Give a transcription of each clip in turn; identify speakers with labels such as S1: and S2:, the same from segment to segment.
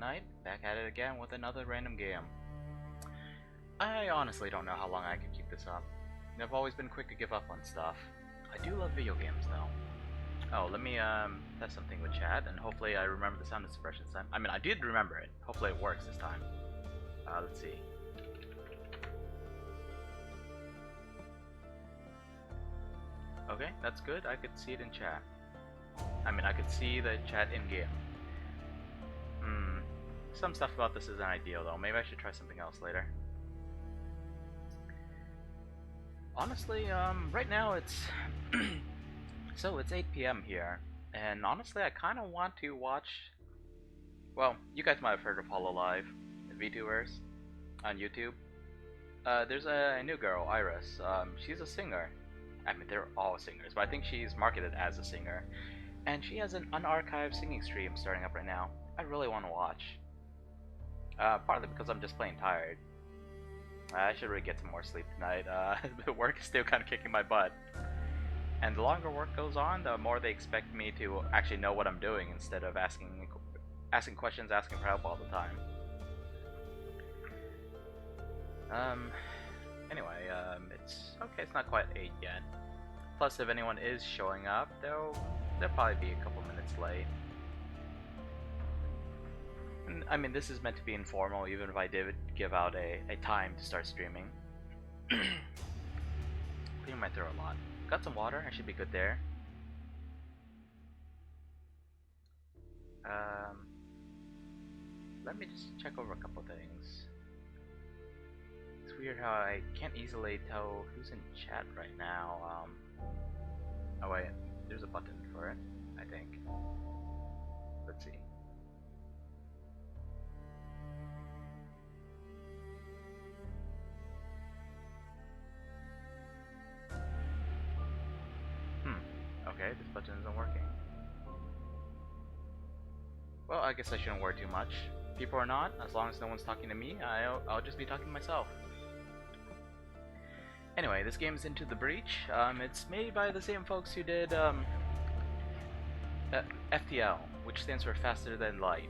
S1: night, back at it again with another random game. I honestly don't know how long I could keep this up. I've always been quick to give up on stuff. I do love video games though. Oh, let me test something with chat, and hopefully I remember the sound of suppression this time. I mean, I did remember it. Hopefully it works this time. Let's see. Okay, that's good. I could see it in chat. I mean, I could see the chat in-game. Some stuff about this isn't ideal though. Maybe I should try something else later. Honestly, right now it's so it's 8 p.m. here, and honestly I kind of want to watch. Well, you guys might have heard of HoloLive, VTubers on YouTube. There's a new girl, Iris. She's a singer. I mean, they're all singers, but I think she's marketed as a singer, and she has an unarchived singing stream starting up right now. I really want to watch. Partly because I'm just plain tired. I should really get some more sleep tonight. The work is still kind of kicking my butt. And the longer work goes on, the more they expect me to actually know what I'm doing instead of asking questions, asking for help all the time. Anyway, it's okay. It's not quite 8 yet. Plus, if anyone is showing up, they'll probably be a couple minutes late. And, I mean, this is meant to be informal, even if I did give out a time to start streaming. Clearing my throat a lot. Got some water. I should be good there. Let me just check over a couple things. It's weird how I can't easily tell who's in chat right now. Oh wait, there's a button for it, I think. Let's see. Okay, this button isn't working. Well, I guess I shouldn't worry too much. People are not, as long as no one's talking to me, I'll just be talking to myself. Anyway, this game is Into the Breach. It's made by the same folks who did FTL, which stands for Faster Than Light.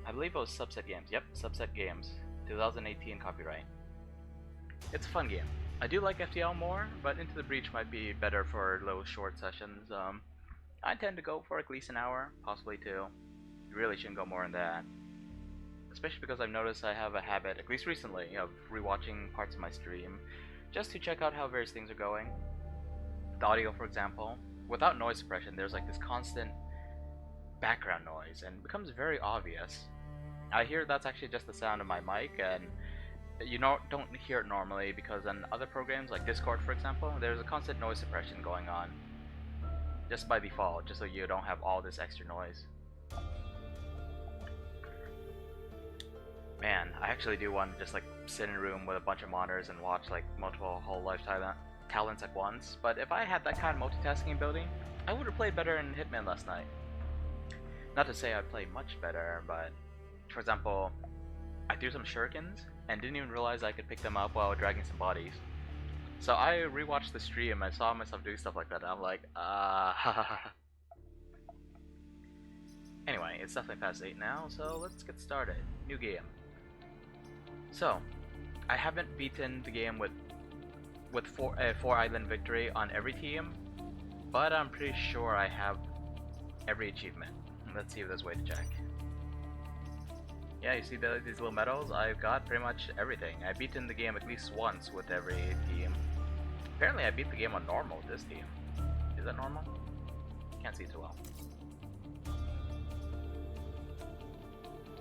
S1: I believe it was Subset Games. Yep, Subset Games. 2018 copyright. It's a fun game. I do like FTL more, but Into the Breach might be better for little short sessions. I tend to go for at least an hour, possibly two. You really shouldn't go more than that. Especially because I've noticed I have a habit, at least recently, of rewatching parts of my stream, just to check out how various things are going. The audio, for example. Without noise suppression, there's like this constant background noise, and it becomes very obvious. I hear that's actually just the sound of my mic, and you don't hear it normally because on other programs like Discord, for example, there's a constant noise suppression going on just by default, just so you don't have all this extra noise. Man, I actually do want to just like sit in a room with a bunch of monitors and watch like multiple HoloLive talents at once, but if I had that kind of multitasking ability, I would have played better in Hitman last night. Not to say I'd play much better, but for example, I threw some shurikens and didn't even realize I could pick them up while dragging some bodies. So I rewatched the stream and saw myself doing stuff like that, and I'm like, Anyway, it's definitely past 8 now, so let's get started. New game. So, I haven't beaten the game with 4 island victory on every team, but I'm pretty sure I have every achievement. Let's see if there's a way to check. Yeah, you see these little medals? I've got pretty much everything. I've beaten the game at least once with every team. Apparently I beat the game on normal with this team. Is that normal? Can't see too well.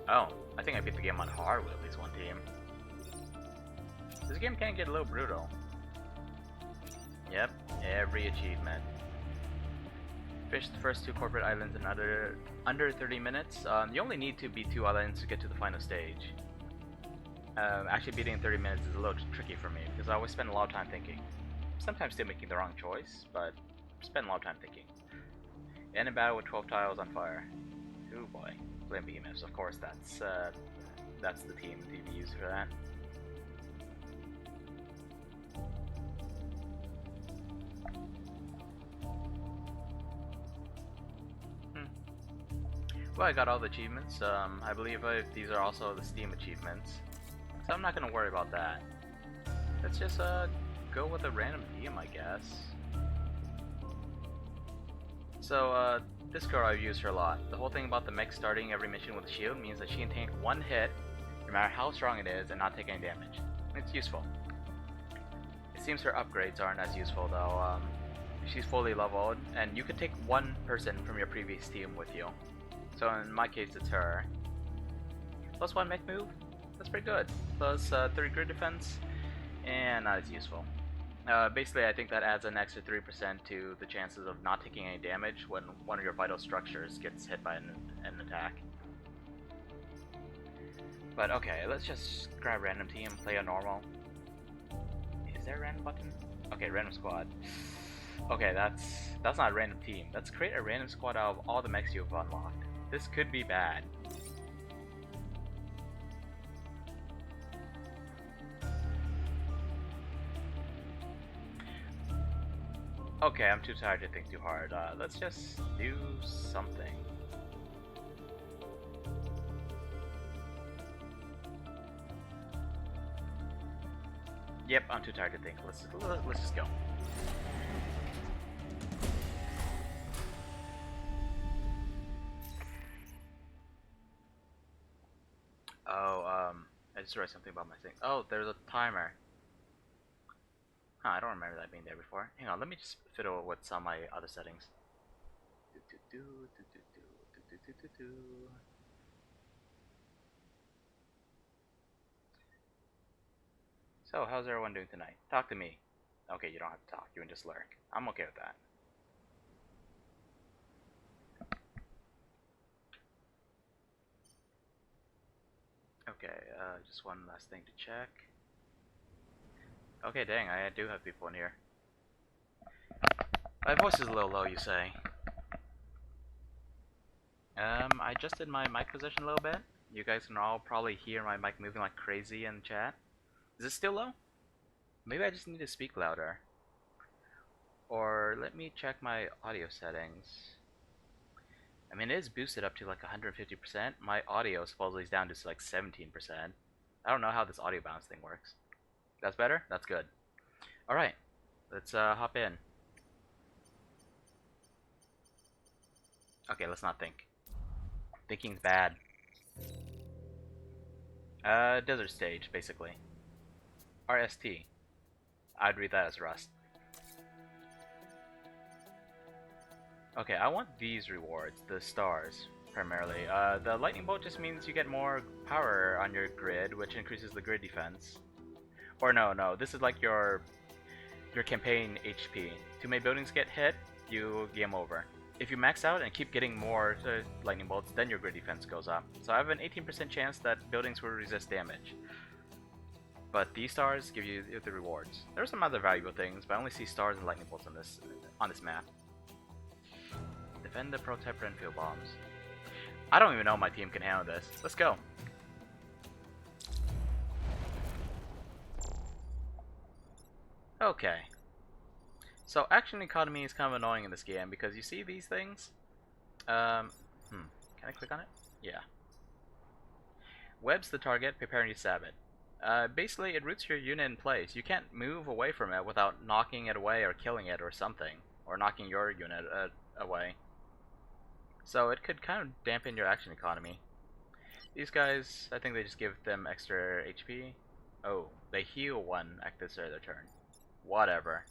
S1: Oh, I think I beat the game on hard with at least one team. This game can get a little brutal. Yep, every achievement. Fished the first 2 corporate islands in under 30 minutes. You only need to beat 2 islands to get to the final stage. Actually beating in 30 minutes is a little tricky for me because I always spend a lot of time thinking. Sometimes still making the wrong choice, but spend a lot of time thinking. End in battle with 12 tiles on fire. Oh boy. Flame behemoths, of course that's the team to be used for that. Well, I got all the achievements. I believe these are also the Steam achievements, so I'm not gonna worry about that. Let's just go with a random theme, I guess. So this girl I've used her a lot. The whole thing about the mech starting every mission with a shield means that she can tank one hit, no matter how strong it is, and not take any damage. It's useful. It seems her upgrades aren't as useful though. She's fully leveled, and you can take one person from your previous team with you. So in my case, it's her. Plus 1 mech move, that's pretty good. Plus 3 grid defense, and not as useful. Basically, I think that adds an extra 3% to the chances of not taking any damage when one of your vital structures gets hit by an attack. But okay, let's just grab random team, play a normal. Is there a random button? Okay, random squad. Okay, that's not a random team. Let's create a random squad out of all the mechs you've unlocked. This could be bad. Okay, I'm too tired to think too hard. Let's just do something. Yep, I'm too tired to think. Let's just go. Oh, I just read something about my thing. Oh, there's a timer. Huh, I don't remember that being there before. Hang on, let me just fiddle with some of my other settings. So, how's everyone doing tonight? Talk to me. Okay, you don't have to talk. You can just lurk. I'm okay with that. Okay, just one last thing to check. Okay, dang, I do have people in here. My voice is a little low, you say. I adjusted my mic position a little bit. You guys can all probably hear my mic moving like crazy in chat. Is it still low? Maybe I just need to speak louder. Or let me check my audio settings. I mean, it is boosted up to like 150%. My audio supposedly is down to like 17%. I don't know how this audio balance thing works. That's better? That's good. Alright, let's hop in. Okay, let's not think. Thinking's bad. Desert stage, basically. RST. I'd read that as Rust. Okay, I want these rewards, the stars, primarily. The lightning bolt just means you get more power on your grid, which increases the grid defense. Or no, this is like your campaign HP. Too many buildings get hit, you game over. If you max out and keep getting more lightning bolts, then your grid defense goes up. So I have an 18% chance that buildings will resist damage. But these stars give you the rewards. There are some other valuable things, but I only see stars and lightning bolts on this map. Defend the prototype Renfield bombs. I don't even know if my team can handle this. Let's go. Okay. So action economy is kind of annoying in this game because you see these things? Can I click on it? Yeah. Web's the target, preparing to stab it. Basically, it roots your unit in place. You can't move away from it without knocking it away or killing it or something. Or knocking your unit away. So it could kind of dampen your action economy. These guys, I think they just give them extra HP. Oh, they heal one at the start of their turn. Whatever.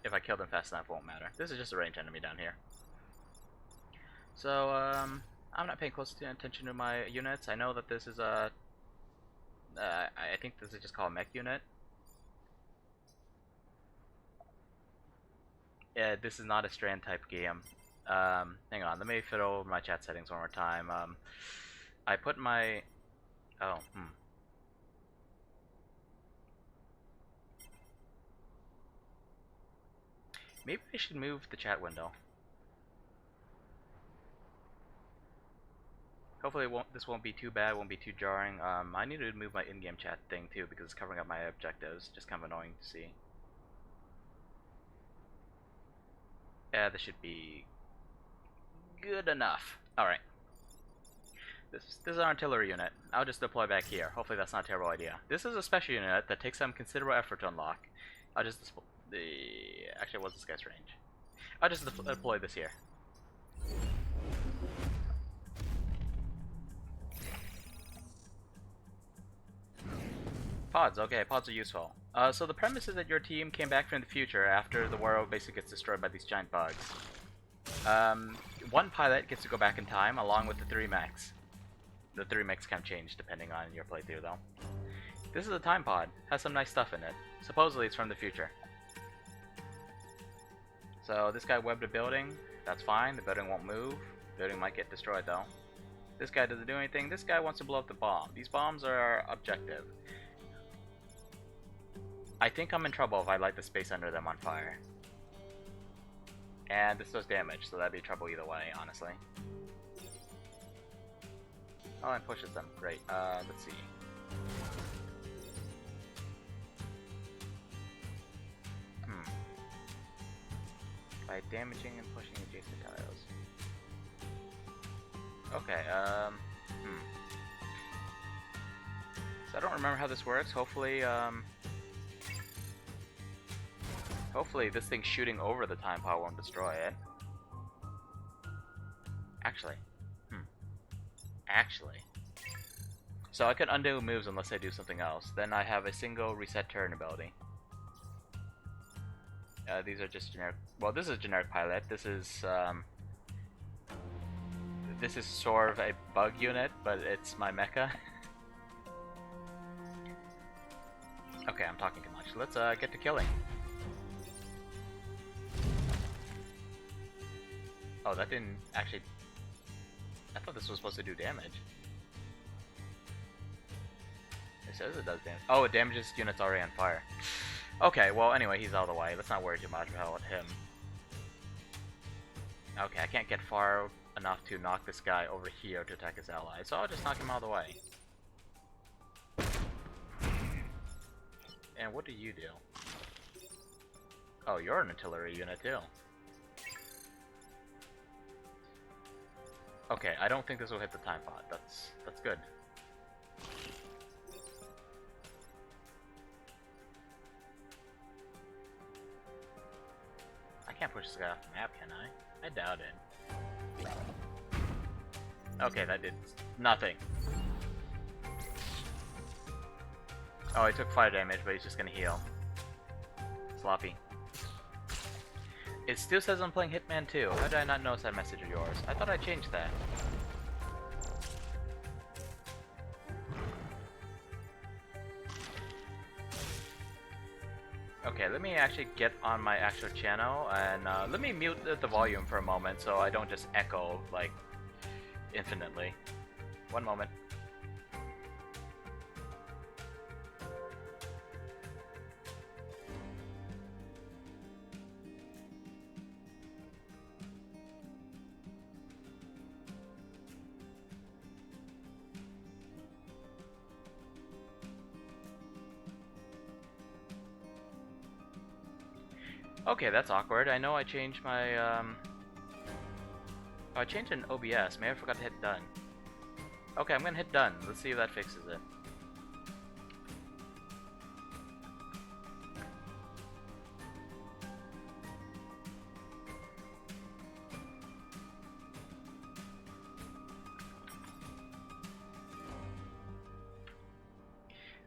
S1: If I kill them fast enough, it won't matter. This is just a ranged enemy down here. So, I'm not paying close attention to my units. I know that this is a... I think this is just called a mech unit. Yeah, this is not a strand type game. Hang on, let me fiddle over my chat settings one more time. I put my... Oh, Maybe I should move the chat window. Hopefully this won't be too bad, won't be too jarring. I need to move my in-game chat thing too because it's covering up my objectives. Just kind of annoying to see. Yeah, this should be good enough. Alright. This is an artillery unit. I'll just deploy back here. Hopefully that's not a terrible idea. This is a special unit that takes some considerable effort to unlock. I'll just actually, what's this guy's range? I'll just deploy this here. Pods, okay, pods are useful. So the premise is that your team came back from the future after the world basically gets destroyed by these giant bugs. One pilot gets to go back in time along with the 3 mechs. The 3 mechs can change depending on your playthrough though. This is a time pod, has some nice stuff in it. Supposedly it's from the future. So this guy webbed a building, that's fine, the building won't move. The building might get destroyed though. This guy doesn't do anything, this guy wants to blow up the bomb. These bombs are our objective. I think I'm in trouble if I light the space under them on fire. And this does damage, so that'd be trouble either way, honestly. Oh, and pushes them. Great. Let's see. By damaging and pushing adjacent tiles. Okay, So I don't remember how this works. Hopefully, hopefully this thing shooting over the time pod won't destroy it. Actually. Actually. So I can undo moves unless I do something else. Then I have a single reset turn ability. These are just generic. Well, this is generic pilot. This is sort of a bug unit, but it's my mecha. Okay, I'm talking too much. Let's get to killing. Oh, that didn't actually... I thought this was supposed to do damage. It says it does damage. Oh, it damages units already on fire. Okay, well, anyway, he's out of the way. Let's not worry too much about him. Okay, I can't get far enough to knock this guy over here to attack his ally, so I'll just knock him out of the way. And what do you do? Oh, you're an artillery unit too. Okay, I don't think this will hit the time pod. That's good. I can't push this guy off the map, can I? I doubt it. Okay, that did nothing. Oh, he took fire damage, but he's just gonna heal. Sloppy. It still says I'm playing Hitman 2. How did I not notice that message of yours? I thought I changed that. Okay, let me actually get on my actual channel and let me mute the volume for a moment so I don't just echo like infinitely. One moment. Okay, that's awkward. I know I changed my, I changed an OBS. Maybe I forgot to hit done. Okay, I'm gonna hit done. Let's see if that fixes it.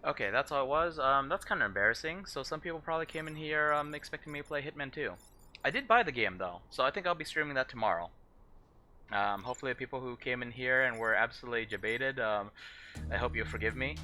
S1: Okay, that's all it was. That's kind of embarrassing. So some people probably came in here expecting me to play Hitman 2. I did buy the game though, so I think I'll be streaming that tomorrow. Hopefully the people who came in here and were absolutely debated, I hope you forgive me.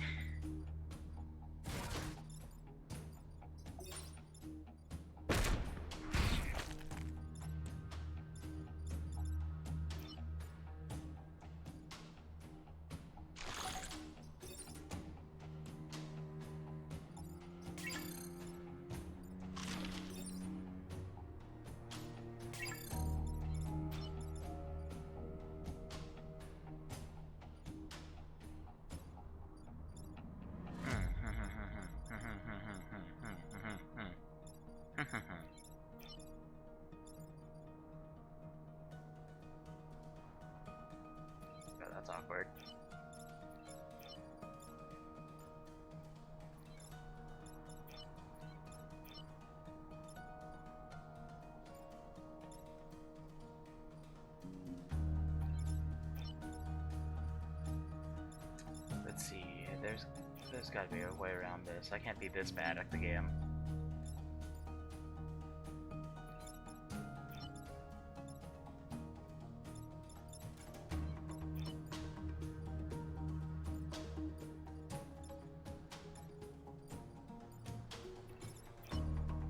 S1: there's gotta be a way around this. I can't be this bad at the game.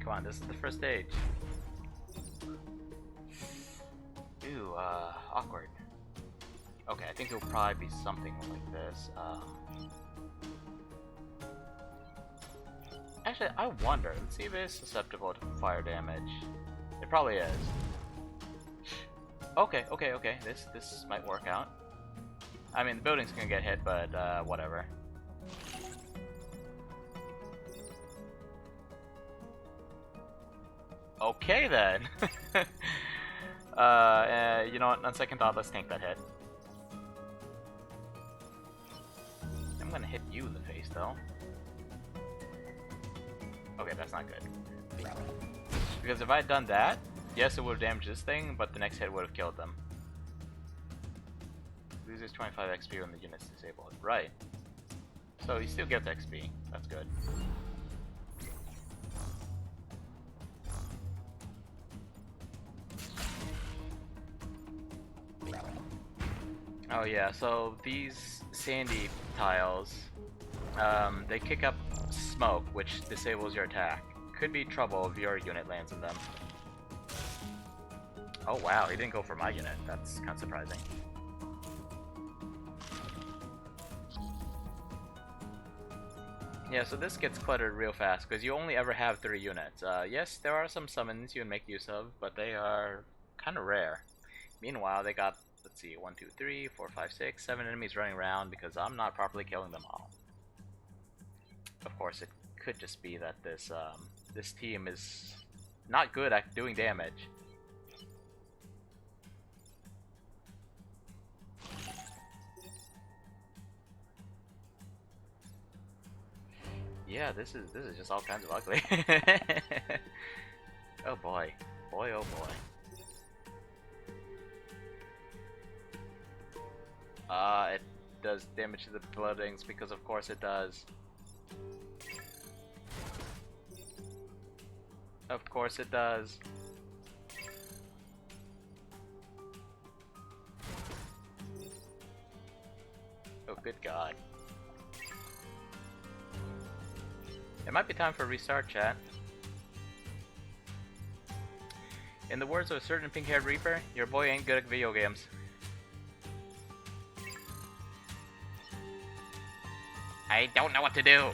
S1: Come on, this is the first stage. Ooh, awkward. Okay, I think it'll probably be something like this. Actually, I wonder. Let's see if it is susceptible to fire damage. It probably is. Okay. This might work out. I mean, the building's gonna get hit, but whatever. Okay then. You know what? On second thought, let's tank that hit. I'm gonna hit you in the face, though. Okay, that's not good. Because if I had done that, yes, it would have damaged this thing, but the next hit would have killed them. Loses 25 XP when the unit's disabled. Right. So he still gets XP. That's good. Oh yeah, so these sandy tiles, they kick up smoke, which disables your attack. Could be trouble if your unit lands in them. Oh wow, he didn't go for my unit. That's kind of surprising. Yeah, so this gets cluttered real fast, because you only ever have 3 units. Yes, there are some summons you can make use of, but they are kind of rare. Meanwhile, they got, let's see, 1, 2, 3, 4, 5, 6, 7 enemies running around because I'm not properly killing them all. Of course, it could just be that this this team is not good at doing damage. Yeah, this is just all kinds of ugly. Oh boy, boy, oh boy. It does damage to the buildings because of course it does. Of course it does. Oh, good God. It might be time for a restart, chat. In the words of a certain pink-haired reaper, your boy ain't good at video games. I don't know what to do.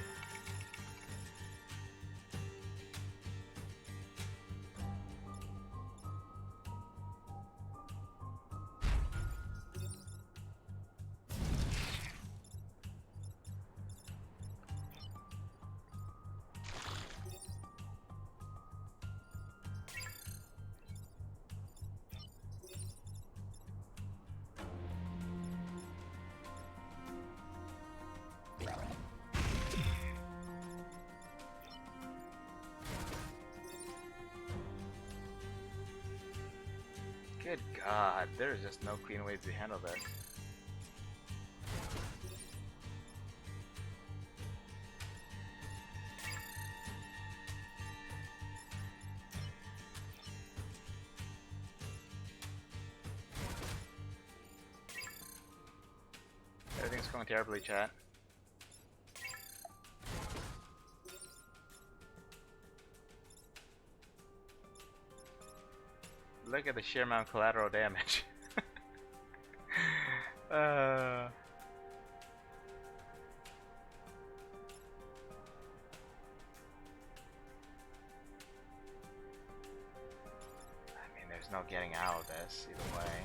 S1: Good God, there's just no clean way to handle this. Everything's going terribly, chat. Look at the sheer amount of collateral damage. I mean, there's no getting out of this either way.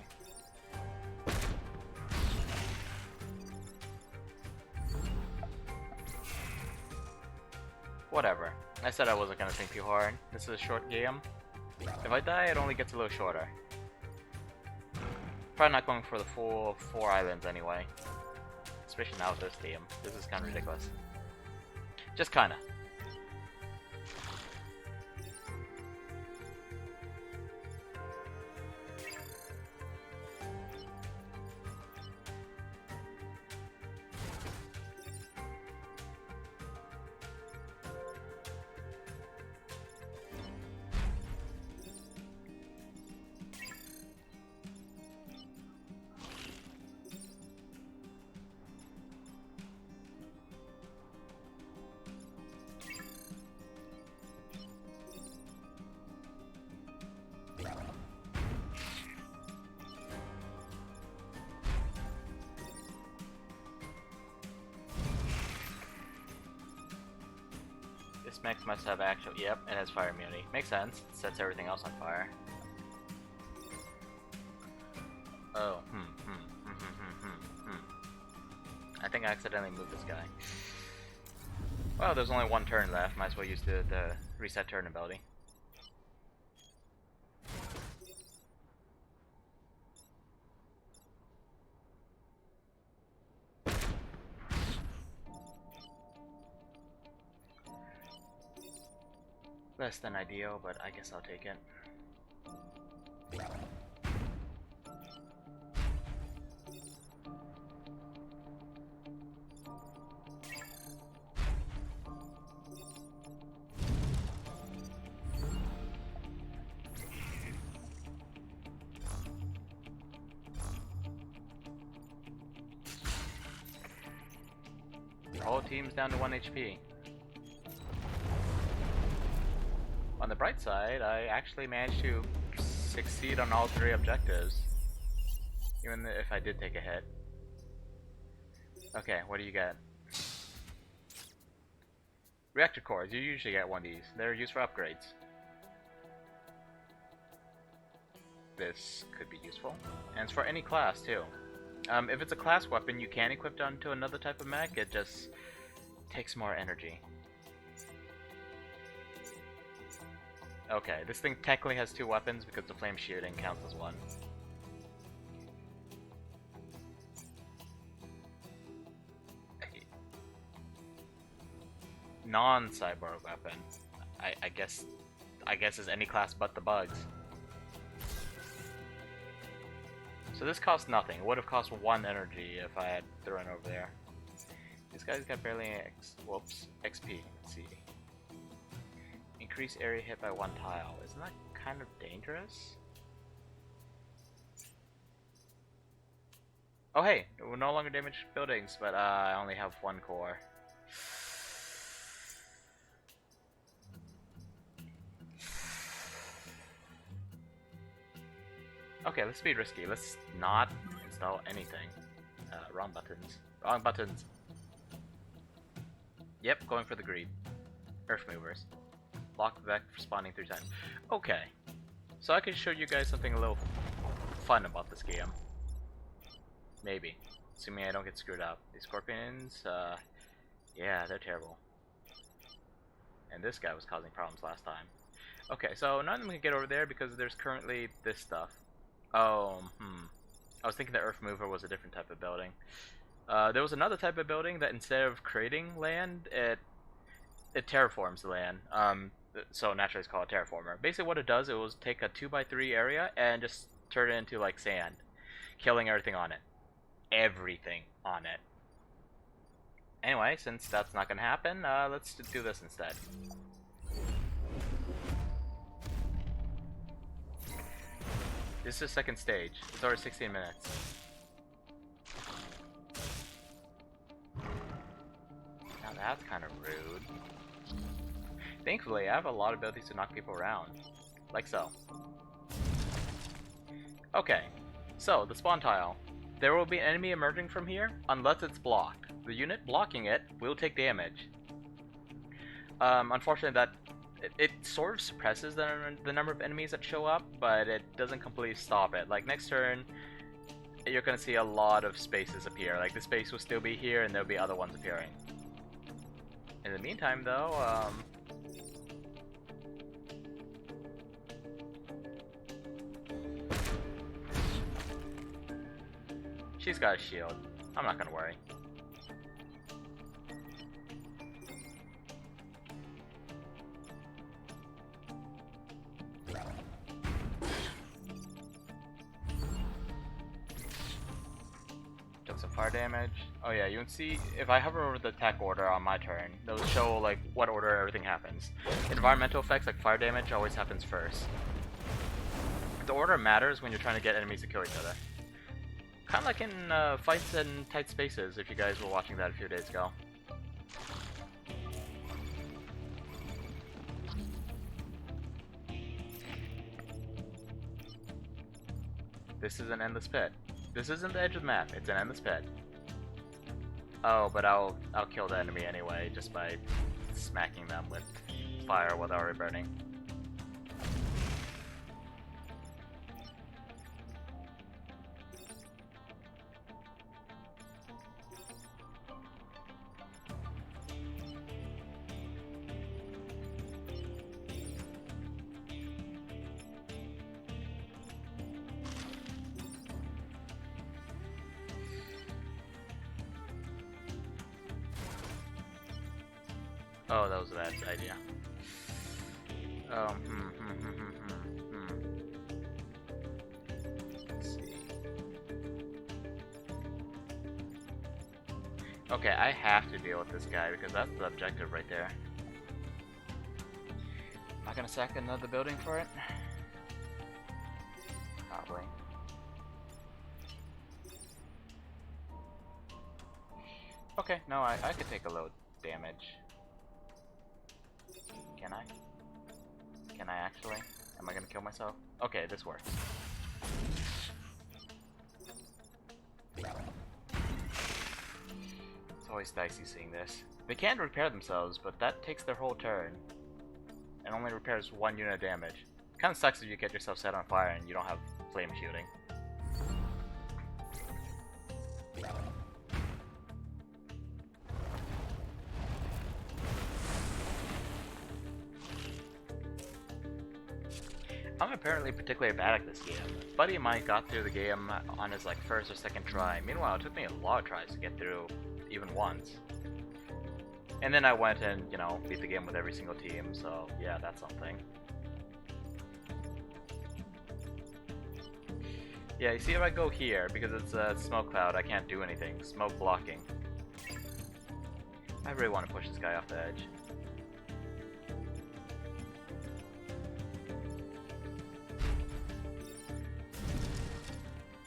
S1: Whatever. I said I wasn't gonna think too hard. This is a short game. If I die, it only gets a little shorter. Probably not going for the full 4 islands anyway. Especially now with this team. This is kind of ridiculous. Just kinda. This mech must have actual. Yep, it has fire immunity. Makes sense. It sets everything else on fire. Oh, I think I accidentally moved this guy. Well, there's only one turn left. Might as well use the reset turn ability. Less than ideal, but I guess I'll take it. Whole team's down to 1 HP. On the bright side, I actually managed to succeed on all 3 objectives. Even if I did take a hit. Okay, what do you get? Reactor cores, you usually get one of these. They're used for upgrades. This could be useful. And it's for any class too. If it's a class weapon you can equip it onto another type of mech, it just takes more energy. Okay, this thing technically has 2 weapons because the flame shooting counts as 1. Non-cyborg weapon. I guess is any class but the bugs. So this costs nothing. It would have cost 1 energy if I had thrown over there. These guys got barely XP. Let's see. Increase area hit by 1 tile. Isn't that kind of dangerous? Oh hey, it will no longer damage buildings, but I only have 1 core. Okay, let's be risky. Let's not install anything. Wrong buttons. Wrong buttons. Yep, going for the greed. Earth movers. Block Vec for spawning 3 times. Okay. So I can show you guys something a little fun about this game. Maybe. Assuming I don't get screwed up. These scorpions, yeah, they're terrible. And this guy was causing problems last time. Okay, so none of them can get over there because there's currently this stuff. Oh, I was thinking the Earth Mover was a different type of building. There was another type of building that instead of creating land, it terraforms the land. So naturally it's called a terraformer. Basically what it does, it will take a 2x3 area and just turn it into like sand, killing everything on it. Everything on it. Anyway, since that's not gonna happen, let's do this instead. This is the second stage. It's already 16 minutes. Now that's kind of rude. Thankfully, I have a lot of abilities to knock people around. Like so. Okay, so the spawn tile. There will be an enemy emerging from here unless it's blocked. The unit blocking it will take damage. Unfortunately, that it sort of suppresses the number of enemies that show up, but it doesn't completely stop it. Like next turn, you're gonna see a lot of spaces appear. Like the space will still be here, and there'll be other ones appearing. In the meantime, though, she's got a shield. I'm not gonna worry. Took some fire damage. Oh yeah, you can see if I hover over the attack order on my turn, they'll show like what order everything happens. Environmental effects like fire damage always happens first. The order matters when you're trying to get enemies to kill each other. Kind of like in fights in tight spaces, if you guys were watching that a few days ago. This is an endless pit. This isn't the edge of the map, it's an endless pit. Oh, but I'll kill the enemy anyway, just by smacking them with fire while they're already burning. Oh, that was a bad idea. Let's see. Okay, I have to deal with this guy because that's the objective right there. Am I gonna sack another building for it? Probably. Okay, no, I could take a low damage. Can I? Can I actually? Am I gonna kill myself? Okay, this works. It's always dicey seeing this. They can repair themselves, but that takes their whole turn. And only repairs 1 unit of damage. Kinda sucks if you get yourself set on fire and you don't have flame shooting. I'm apparently particularly bad at this game. A buddy of mine got through the game on his like first or second try. Meanwhile, it took me a lot of tries to get through even once. And then I went and, you know, beat the game with every single team, so yeah, that's something. Yeah, you see if I go here, because it's a smoke cloud, I can't do anything. Smoke blocking. I really want to push this guy off the edge.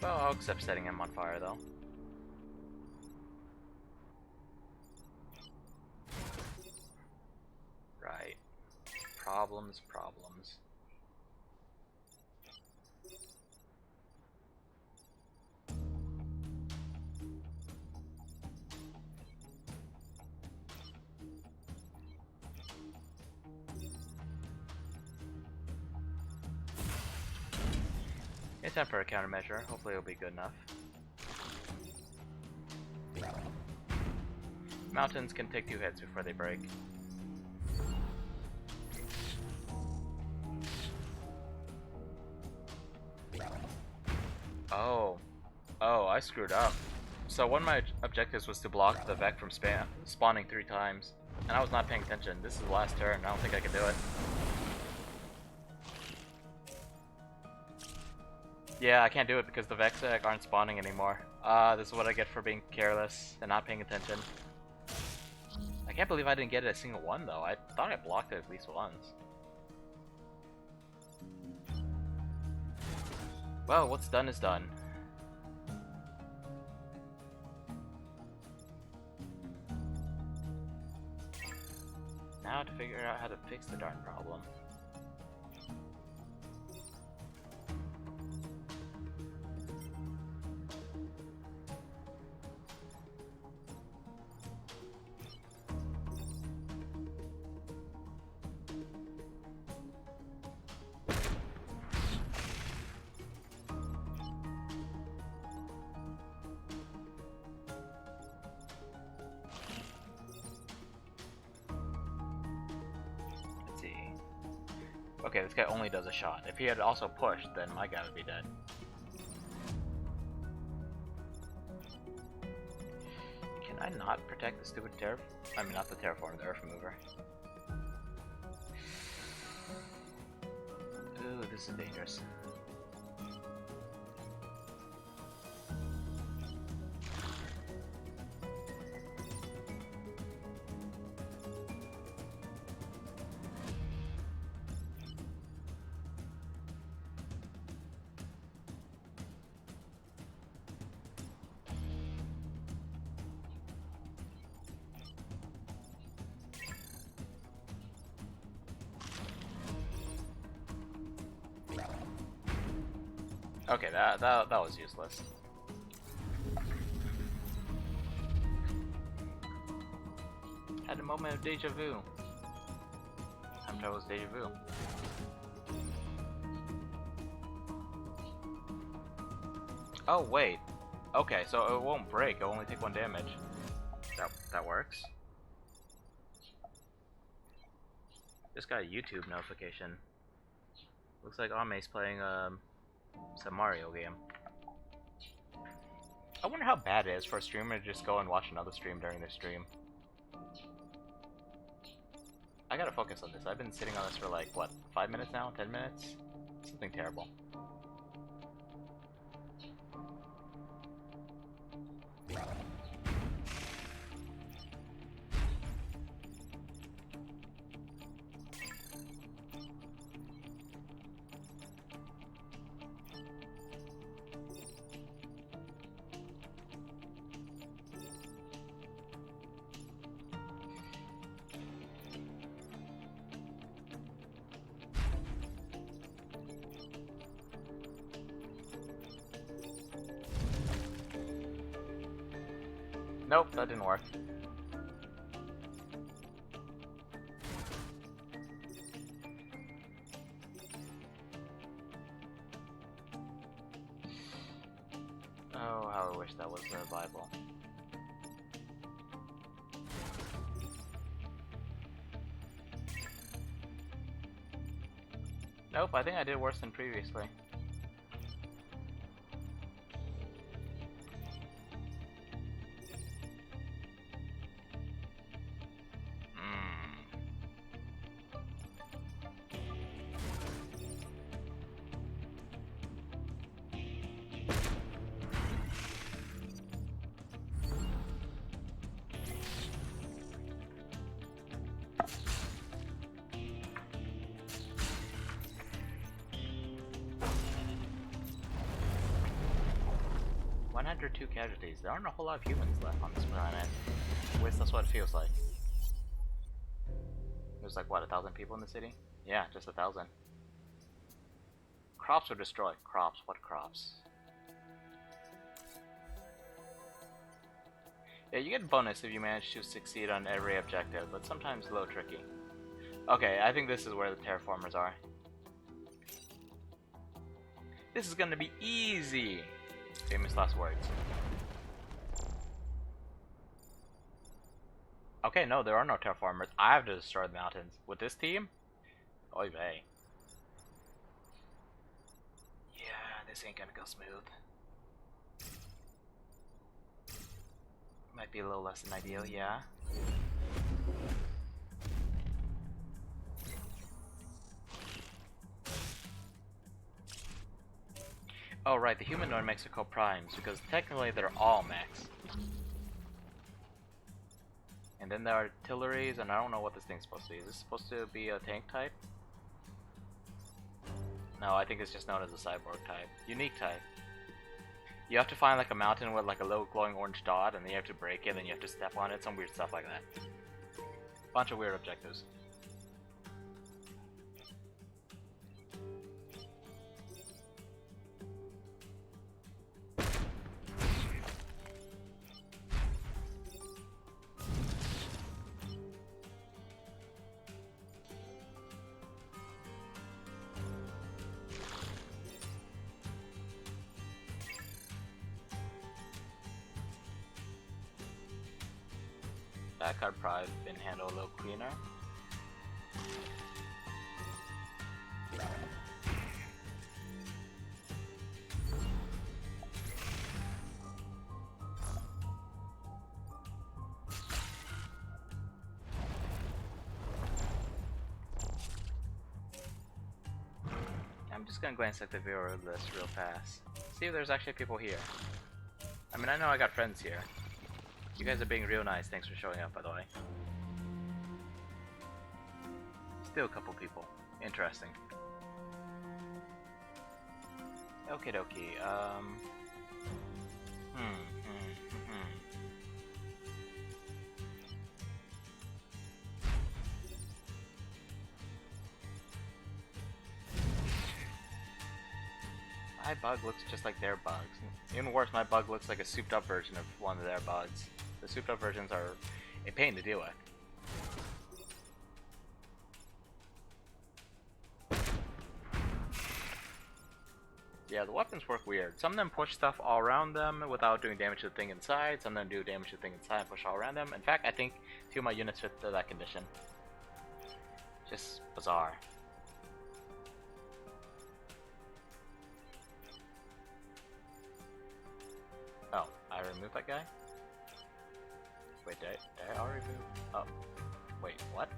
S1: Well, I'll accept setting him on fire, though. Right. Problems, problems. It's time for a countermeasure. Hopefully it'll be good enough. Mountains can take 2 hits before they break. Oh. Oh, I screwed up. So one of my objectives was to block the Vec from spawning 3 times. And I was not paying attention. This is the last turn. I don't think I can do it. Yeah, I can't do it because the Vex aren't spawning anymore. This is what I get for being careless and not paying attention. I can't believe I didn't get it a single one though. I thought I blocked it at least once. Well, what's done is done. Now to figure out how to fix the darn problem. Okay, this guy only does a shot. If he had also pushed, then my guy would be dead. Can I not protect the stupid I mean, not the terraform, the earth remover. Ooh, this is dangerous. Okay, that was useless. Had a moment of deja vu. Sometimes it's deja vu. Oh wait. Okay, so it won't break. It'll only take 1 damage. That works. Just got a YouTube notification. Looks like Ame's playing some Mario game. I wonder how bad it is for a streamer to just go and watch another stream during their stream. I gotta focus on this. I've been sitting on this for like, what, 5 minutes now? 10 minutes? Something terrible. Nope, that didn't work. Oh, how I wish that was the Bible. Nope, I think I did worse than previously. Two casualties. There aren't a whole lot of humans left on this planet. At least that's what it feels like. There's like, what, 1,000 people in the city? Yeah, just 1,000. Crops were destroyed. Crops? What crops? Yeah, you get a bonus if you manage to succeed on every objective, but sometimes a little tricky. Okay, I think this is where the terraformers are. This is gonna be easy! Famous last words. Okay, no, there are no terraformers. I have to destroy the mountains. With this team? Oy vey. Yeah, this ain't gonna go smooth. Might be a little less than ideal, yeah. Oh right, the humanoid mechs are called primes, because technically they're all mechs. And then there are artilleries, and I don't know what this thing's supposed to be. Is this supposed to be a tank type? No, I think it's just known as a cyborg type. Unique type. You have to find like a mountain with like a little glowing orange dot, and then you have to break it, and then you have to step on it, some weird stuff like that. Bunch of weird objectives. That could probably been handled a little cleaner. I'm just gonna glance at the viewer list real fast. See if there's actually people here. I mean, I know I got friends here. You guys are being real nice, thanks for showing up, by the way. Still a couple people. Interesting. Okie dokie, My bug looks just like their bugs. Even worse, my bug looks like a souped up version of one of their bugs. The souped up versions are a pain to deal with. Yeah, the weapons work weird. Some of them push stuff all around them without doing damage to the thing inside. Some of them do damage to the thing inside and push all around them. In fact, I think 2 of my units fit that condition. Just bizarre. Oh, I removed that guy? Wait, did I already move? Oh. Wait, what?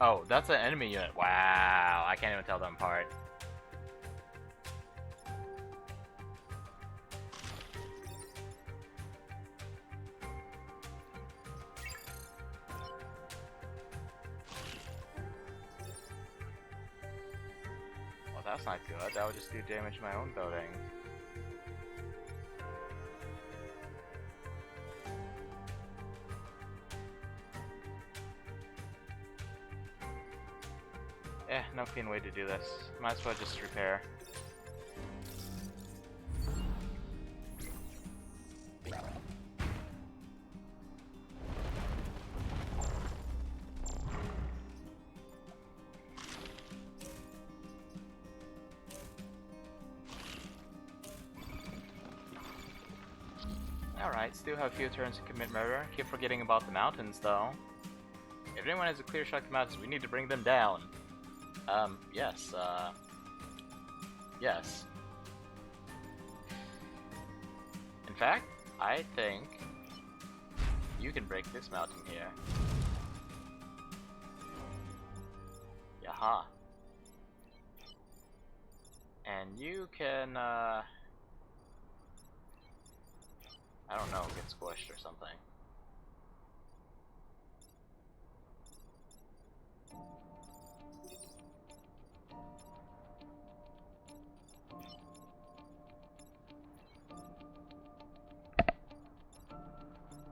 S1: Oh, that's an enemy unit. Wow, I can't even tell them apart. Well, that's not good. That would just do damage to my own building. No clean way to do this. Might as well just repair. Alright, still have a few turns to commit murder. Keep forgetting about the mountains though. If anyone has a clear shot to mountains, we need to bring them down. Yes, yes. In fact, I think you can break this mountain here. Yaha. And you can, I don't know, get squished or something.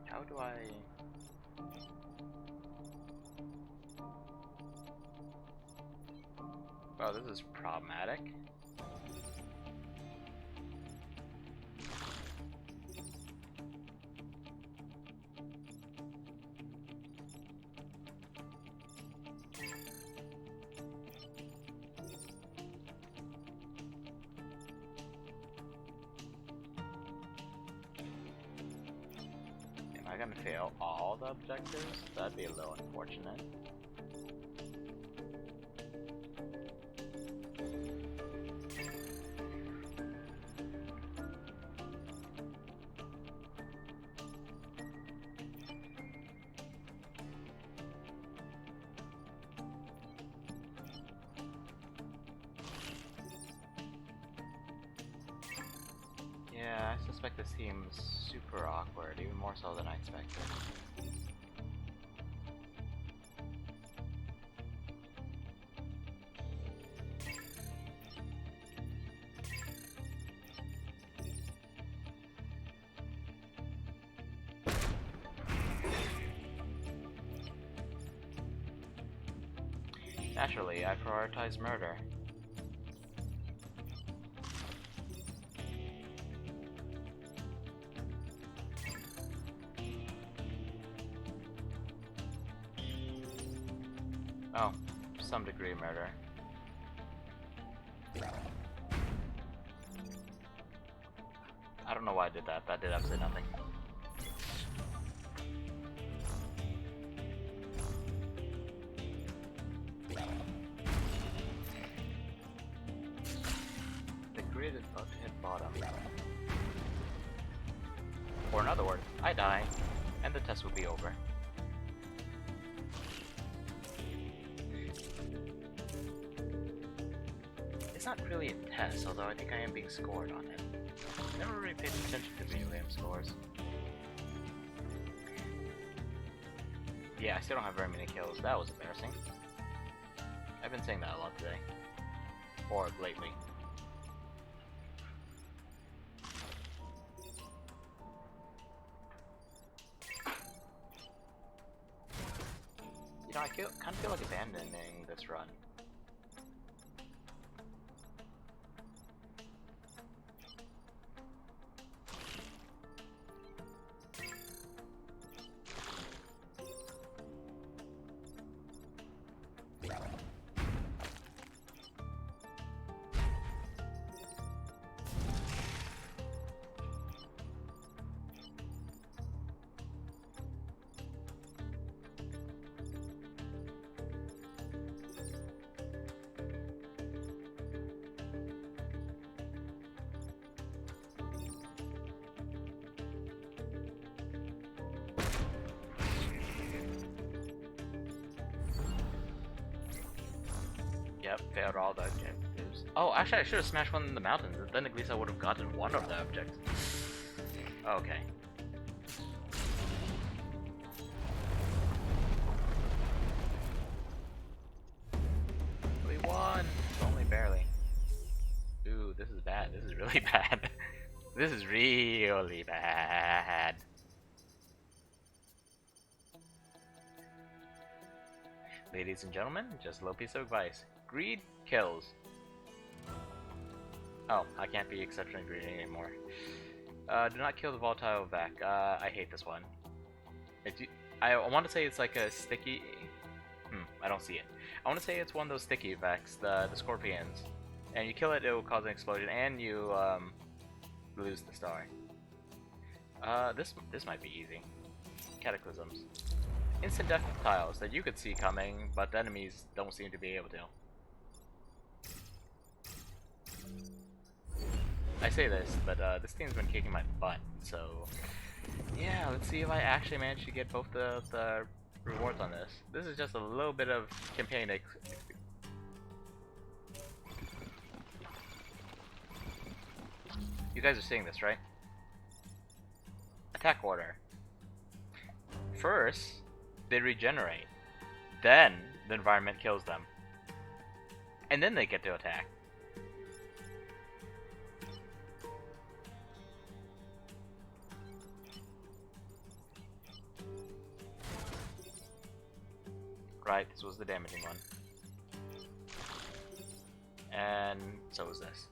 S1: How do I... Oh, this is problematic. Am I gonna fail all the objectives? That'd be a little unfortunate. Yeah, I suspect this seems super awkward, even more so than I expected. Naturally, I prioritize murder. Oh, some degree of murder. I don't know why I did that. That did absolutely nothing. The grid is about to hit bottom. Or in other words, I die, and the test will be over. It's not really a test, although I think I am being scored on it. Never really paid attention to video game scores. Yeah, I still don't have very many kills. That was embarrassing. I've been saying that a lot today. Or lately. You know, I kind of feel like abandoning this run. Yep, failed all the objectives. Oh, actually I should have smashed one in the mountains, then at least I would have gotten one of the objects. Okay. We won! Only barely. Ooh, this is bad. This is really bad. This is really bad. Ladies and gentlemen, just a little piece of advice. Greed kills. Oh, I can't be exceptionally greedy anymore. Do not kill the volatile vac. I hate this one. I want to say it's like a sticky... I don't see it. I want to say it's one of those sticky vacs, the scorpions. And you kill it, it will cause an explosion, and you lose the star. This might be easy. Cataclysms. Instant death tiles that you could see coming, but the enemies don't seem to be able to. I say this, but this thing's been kicking my butt, so yeah, let's see if I actually manage to get both the rewards on this. This is just a little bit of campaign You guys are seeing this, right? Attack order. First, they regenerate. Then, the environment kills them. And then they get to attack. Right, this was the damaging one. And so was this.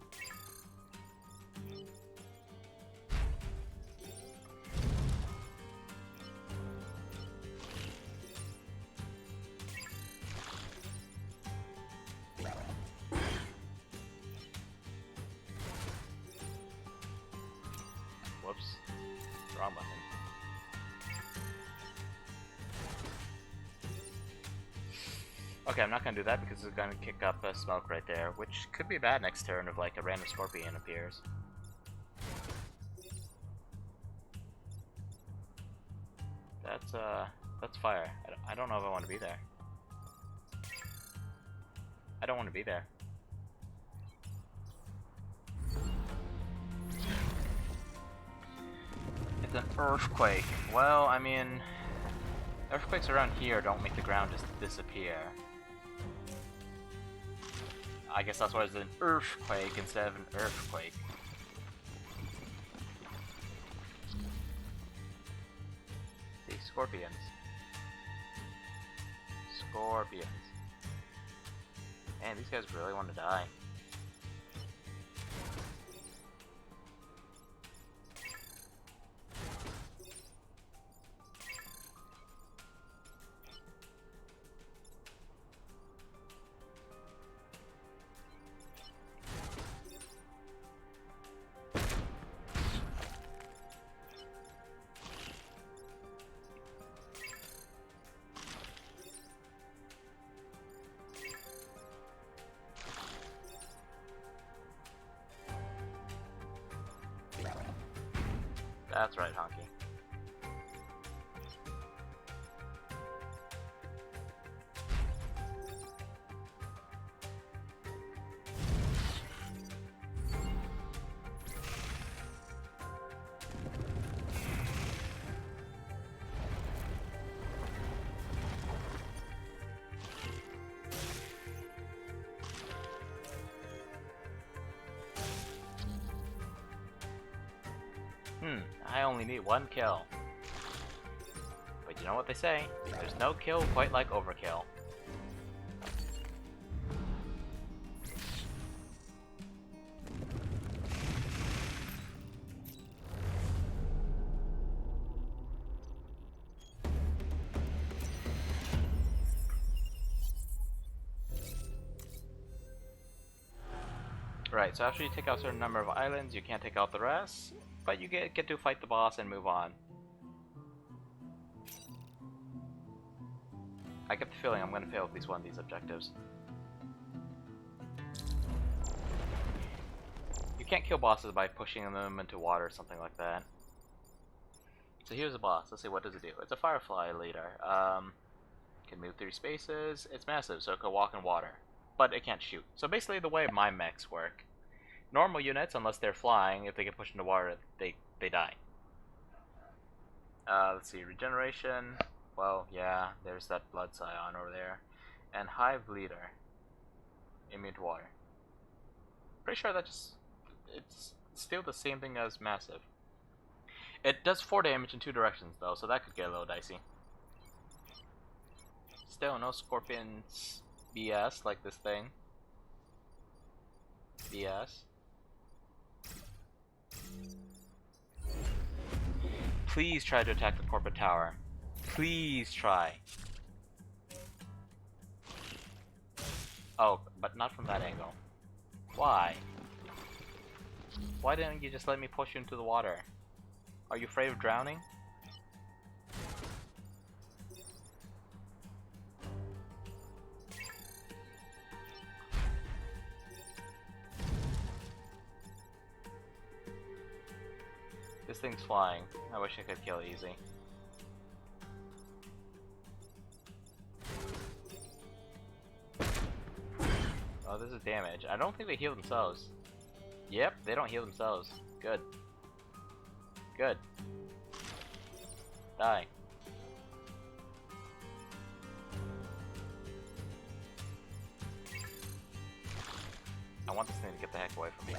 S1: Whoops. Wrong button. Okay, I'm not gonna do that because it's gonna kick up a smoke right there, which could be bad next turn if like a random scorpion appears. That's fire. I don't know if I want to be there. I don't want to be there. It's an earthquake. Well, I mean, earthquakes around here don't make the ground just disappear. I guess that's why it's an earthquake instead of an earthquake. See, scorpions. Scorpions. Man, these guys really want to die. That's right, Honky. I only need one kill. But you know what they say? There's no kill quite like overkill. Right, so after you take out a certain number of islands, you can't take out the rest. But you get to fight the boss and move on. I get the feeling I'm going to fail at least one of these objectives. You can't kill bosses by pushing them into water or something like that. So here's a boss. Let's see, what does it do? It's a firefly leader. Can move through spaces. It's massive, so it can walk in water. but it can't shoot. So basically the way my mechs work. Normal units, unless they're flying, if they get pushed into water, they die. Let's see, regeneration. Well, yeah, there's that blood scion over there. And hive leader. Immune to water. Pretty sure that it's still the same thing as massive. It does 4 damage in 2 directions though, so that could get a little dicey. Still, no scorpions BS like this thing. BS. Please try to attack the corporate tower. Please try. Oh, but not from that angle. Why? Why didn't you just let me push you into the water? Are you afraid of drowning? This thing's flying. I wish I could kill it easy. Oh, this is damage. I don't think they heal themselves. Yep, they don't heal themselves. Good. Good. Die. I want this thing to get the heck away from me.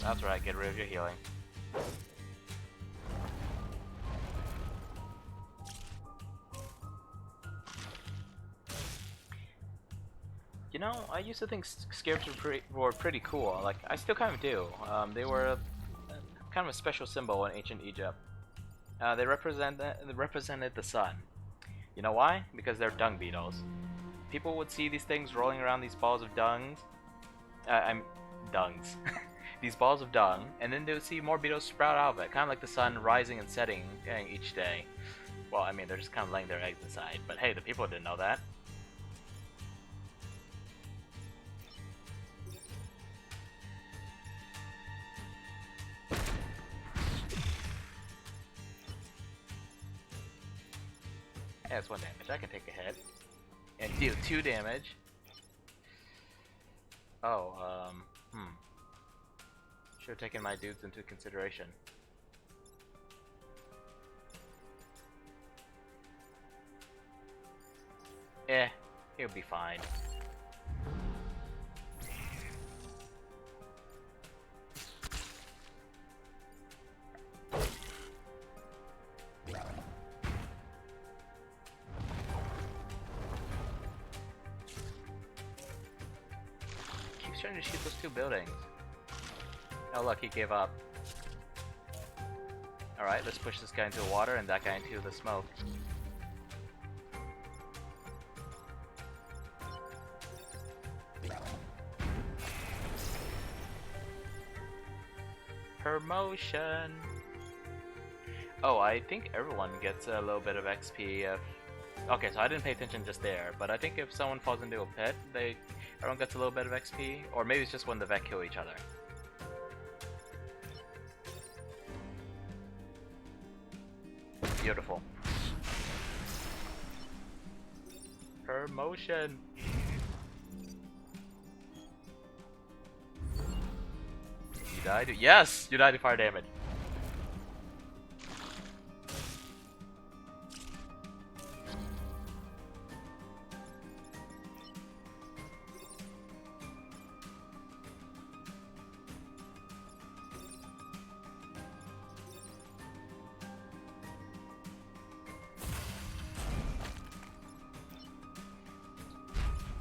S1: That's right, get rid of your healing. You know, I used to think scarabs were pretty cool. Like, I still kind of do. They were kind of a special symbol in ancient Egypt. They represented the sun. You know why? Because they're dung beetles. People would see these things rolling around these balls of dungs. Dungs. These balls of dung, and then they would see more beetles sprout out of it, kind of like the sun rising and setting each day. Well, I mean, they're just kind of laying their eggs inside, but hey, the people didn't know that. Yeah, it's 1 damage. I can take a hit and deal 2 damage. Oh, should have taken my dudes into consideration. He'll be fine. Keeps trying to shoot those 2 buildings. Oh look, he gave up. Alright, let's push this guy into the water and that guy into the smoke. Promotion! Oh, I think everyone gets a little bit of XP if... Okay, so I didn't pay attention just there, but I think if someone falls into a pit, everyone gets a little bit of XP, or maybe it's just when the Vec kill each other. Beautiful. Promotion. You died? Yes! You died to fire damage.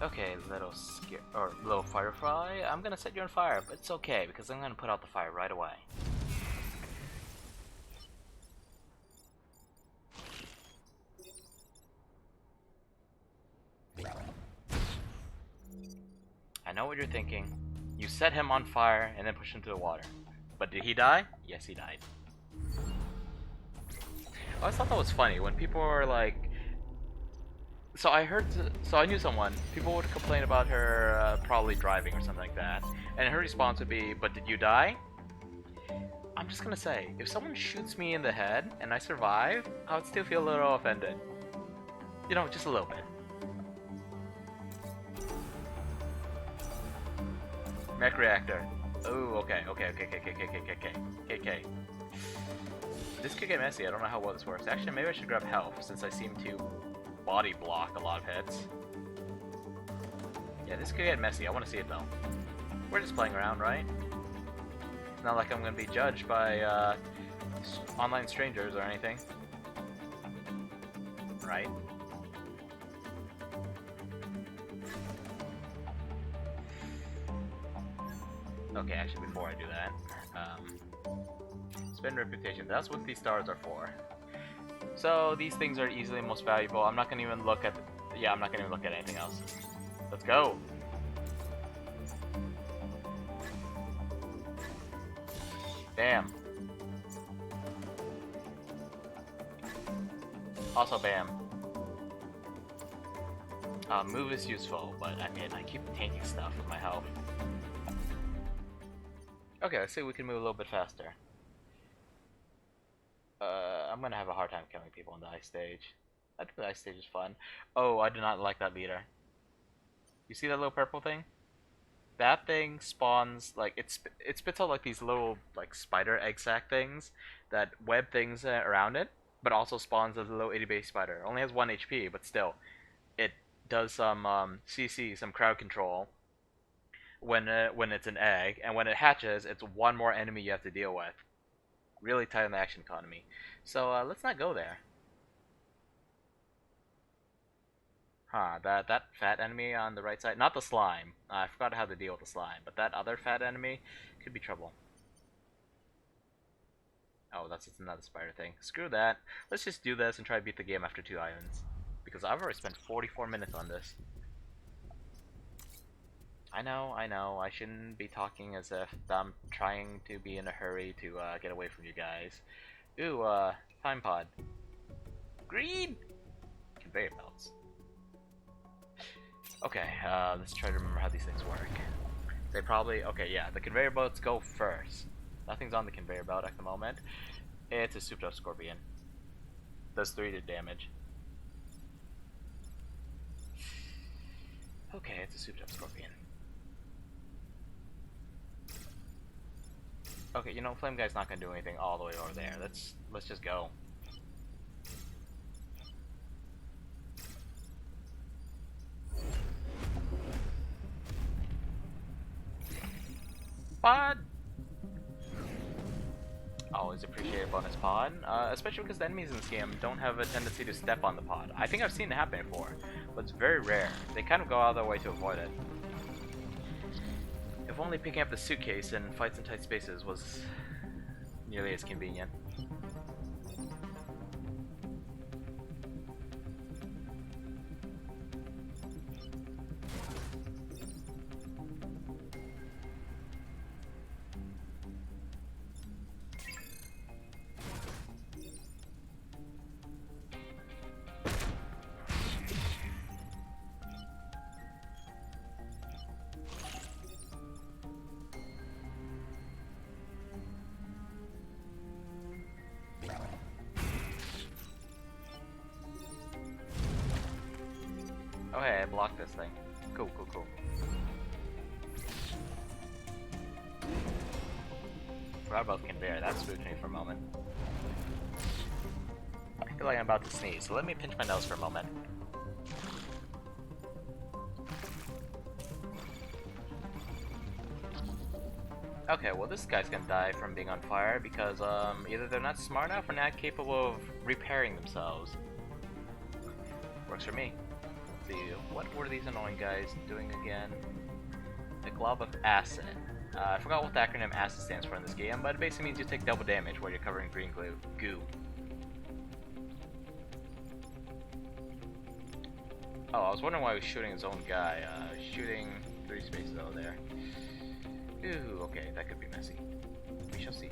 S1: Okay, little firefly, I'm gonna set you on fire, but it's okay because I'm gonna put out the fire right away. I know what you're thinking. You set him on fire and then push him to the water. But did he die? Yes, he died. I always thought that was funny when people were like, so I knew someone, people would complain about her probably driving or something like that, and her response would be, but did you die? I'm just gonna say, if someone shoots me in the head and I survive, I would still feel a little offended. You know, just a little bit. Mech reactor. Oh, okay. This could get messy. I don't know how well this works. Actually, maybe I should grab health since I seem to body block a lot of hits. Yeah, this could get messy. I want to see it though. We're just playing around, right? It's not like I'm going to be judged by online strangers or anything. Right? Okay, actually, before I do that, spend reputation. That's what these stars are for. So these things are easily most valuable. I'm not gonna even look at. Yeah, I'm not gonna even look at anything else. Let's go. Bam. Also, bam. Move is useful, but I mean, I keep taking stuff with my health. Okay, let's see if we can move a little bit faster. I'm gonna have a hard time killing people on the ice stage. I think the ice stage is fun. Oh, I do not like that leader. You see that little purple thing? That thing spawns, like, it spits out like these little, like, spider egg sac things that web things around it, but also spawns as a little itty bitty spider. It only has 1 HP, but still, it does some CC, some crowd control when it's an egg, and when it hatches, it's one more enemy you have to deal with. Really tight on the action economy. So let's not go there. Huh, that fat enemy on the right side, not the slime. I forgot how to deal with the slime, but that other fat enemy could be trouble. Oh, that's just another spider thing. Screw that. Let's just do this and try to beat the game after 2 islands. Because I've already spent 44 minutes on this. I know, I shouldn't be talking as if I'm trying to be in a hurry to get away from you guys. Ooh, time pod. Green! Conveyor belts. Okay, let's try to remember how these things work. They probably, okay, yeah, the conveyor belts go first. Nothing's on the conveyor belt at the moment. It's a souped up scorpion. Does 3 to damage. Okay, it's a souped up scorpion. Okay, you know, Flame Guy's not gonna do anything all the way over there. Let's just go. Pod! Always appreciate a bonus pod, especially because the enemies in this game don't have a tendency to step on the pod. I think I've seen it happen before, but it's very rare. They kind of go out of their way to avoid it. If only picking up the suitcase in fights in tight spaces was nearly as convenient. Oh hey, I blocked this thing. Cool. Forgot about the conveyor, that spooked me for a moment. I feel like I'm about to sneeze, so let me pinch my nose for a moment. Okay, well this guy's gonna die from being on fire because either they're not smart enough or not capable of repairing themselves. Works for me. Let's see, what were these annoying guys doing again? A glob of acid. I forgot what the acronym ACID stands for in this game, but it basically means you take double damage while you're covering green goo. Oh, I was wondering why he was shooting his own guy. Shooting 3 spaces over there. Ooh, okay, that could be messy. We shall see.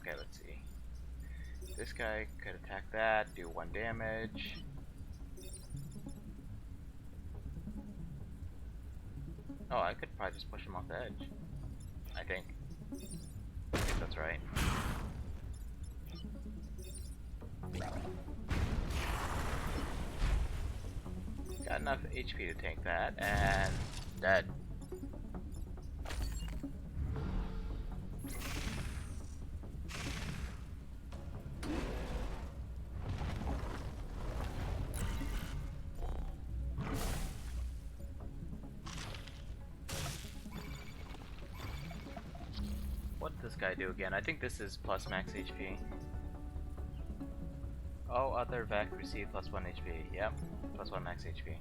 S1: Okay, let's see. This guy could attack that, do 1 damage. Oh, I could probably just push him off the edge. I think that's right. Got enough HP to tank that, and dead. What did this guy do again? I think this is plus max HP. Oh, other Vec receive plus 1 HP. Yep, plus 1 max HP.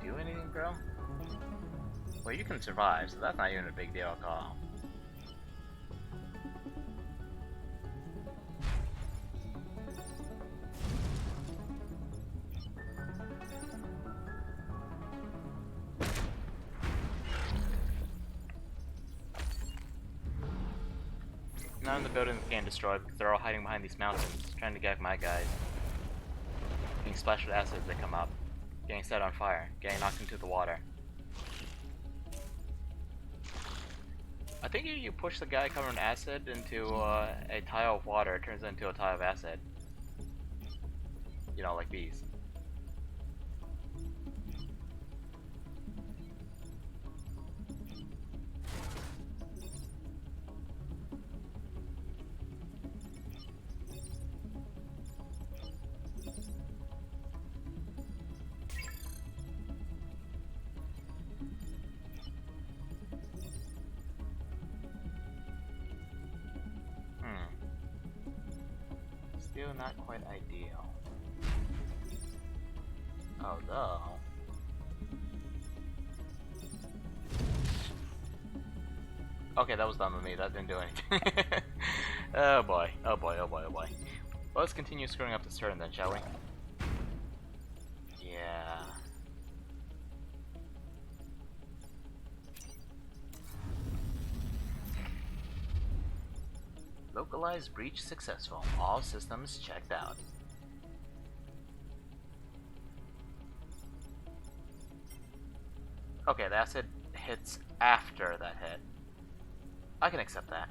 S1: Do anything, bro? Well, you can survive, so that's not even a big deal at all. None of the buildings getting destroyed because they're all hiding behind these mountains, trying to gag my guys. Being splashed with acid as they come up. Getting set on fire, getting knocked into the water. I think if you push the guy covered in acid into a tile of water, it turns into a tile of acid. You know, like these. Still not quite ideal. Although... Okay, that was dumb of me. That didn't do anything. Oh boy. Oh boy, oh boy, oh boy. Well, let's continue screwing up this turn then, shall we? Yeah... Localized breach successful. All systems checked out. Okay, the acid hits after that hit. I can accept that.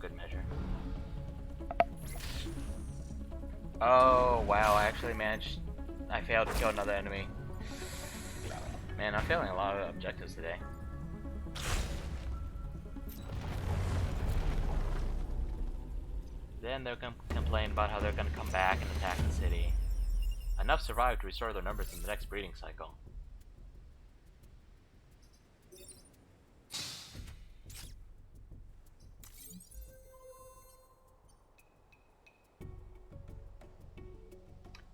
S1: Good measure. Oh wow, I actually managed. I failed to kill another enemy. Man, I'm failing a lot of objectives today. Then they'll complain about how they're gonna come back and attack the city. Enough survived to restore their numbers in the next breeding cycle.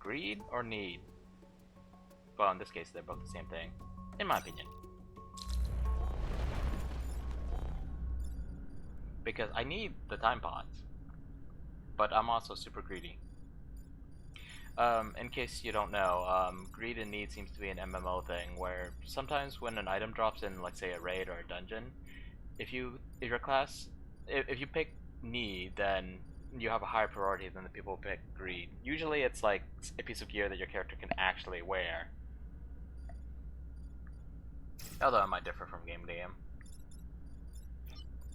S1: Greed or need? Well, in this case, they're both the same thing, in my opinion. Because I need the time pods, but I'm also super greedy. In case you don't know, greed and need seems to be an MMO thing, where sometimes when an item drops in, let's say a raid or a dungeon, if you pick need, then you have a higher priority than the people who pick greed. Usually it's like a piece of gear that your character can actually wear. Although it might differ from game to game.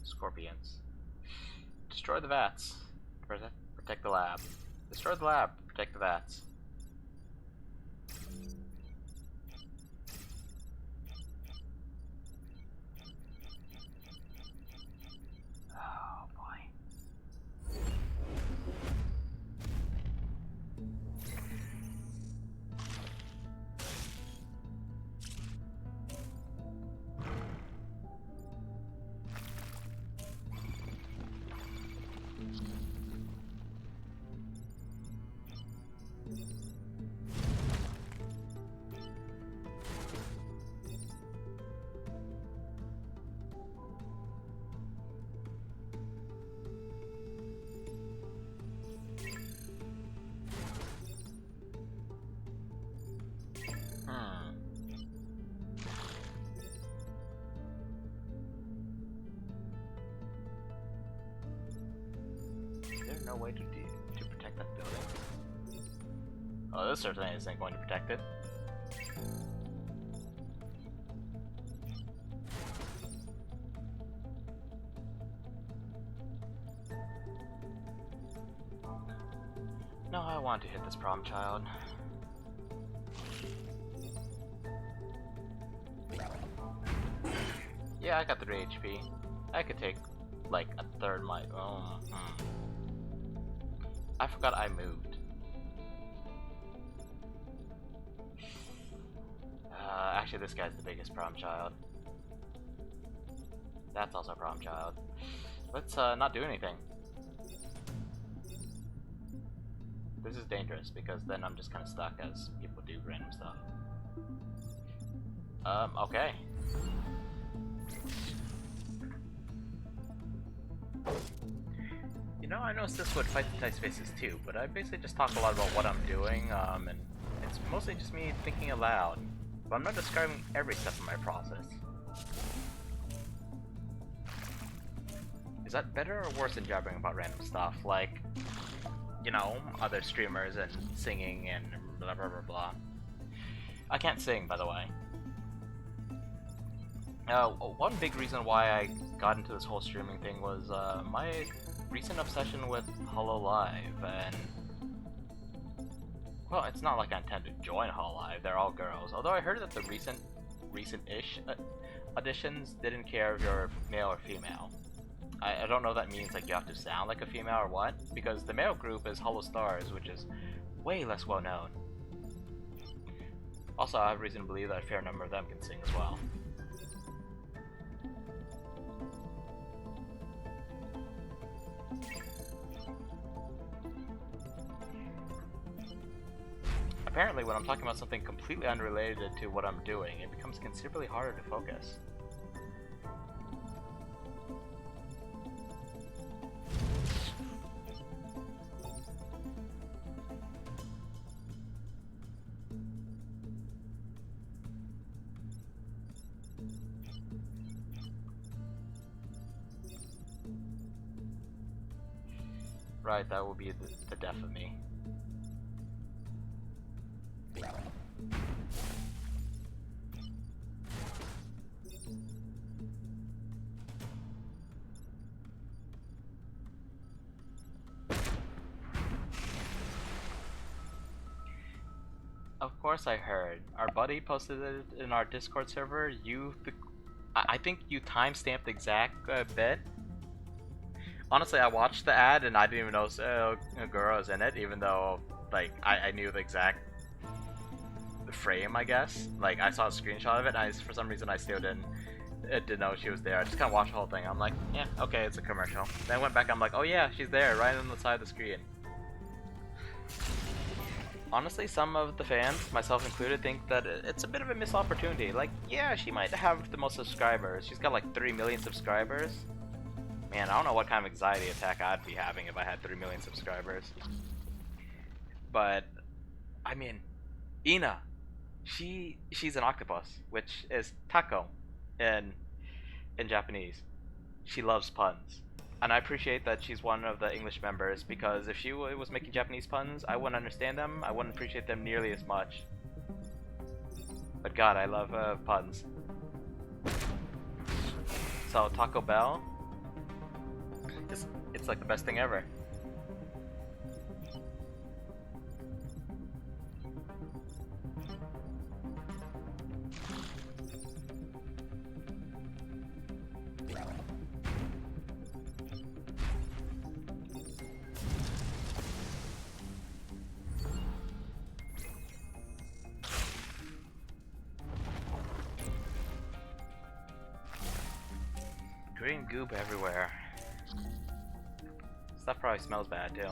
S1: Scorpions. Destroy the vats. Protect the lab. Destroy the lab. Protect the vats. no way to protect that building? Oh, this certainly isn't going to protect it. No, I want to hit this prom child. Yeah, I got 3 HP. I could take like a third my. Oh, I forgot I moved. Actually, this guy's the biggest prom child. That's also a prom child. Let's not do anything. This is dangerous because then I'm just kind of stuck as people do random stuff. Okay. You know, I noticed this would fight the tight spaces too, but I basically just talk a lot about what I'm doing, and it's mostly just me thinking aloud. But I'm not describing every step of my process. Is that better or worse than jabbering about random stuff, like, you know, other streamers and singing and blah blah blah blah? I can't sing, by the way. One big reason why I got into this whole streaming thing was my recent obsession with Hololive, and well, it's not like I intend to join Hololive, they're all girls, although I heard that the recent-ish auditions didn't care if you're male or female. I don't know if that means like you have to sound like a female or what, because the male group is Hollow Stars, which is way less well known. Also, I have reason to believe that a fair number of them can sing as well. Apparently, when I'm talking about something completely unrelated to what I'm doing, it becomes considerably harder to focus. Right, that will be the death of me. Of course I heard. Our buddy posted it in our Discord server. I think you timestamped the exact bit. Honestly, I watched the ad and I didn't even know a girl was in it, even though like I knew the exact frame, I guess. Like I saw a screenshot of it, and for some reason I still didn't know she was there. I just kind of watched the whole thing. I'm like, yeah, okay, it's a commercial. Then I went back. I'm like, oh yeah, she's there, right on the side of the screen. Honestly, some of the fans, myself included, think that it's a bit of a missed opportunity. Like, yeah, she might have the most subscribers. She's got like 3 million subscribers. Man, I don't know what kind of anxiety attack I'd be having if I had 3 million subscribers. But, I mean, Ina, she's an octopus, which is taco in Japanese. She loves puns. And I appreciate that she's one of the English members, because if she was making Japanese puns, I wouldn't understand them, I wouldn't appreciate them nearly as much. But god, I love puns. So, Taco Bell, it's like the best thing ever. Green goop everywhere. Stuff probably smells bad too.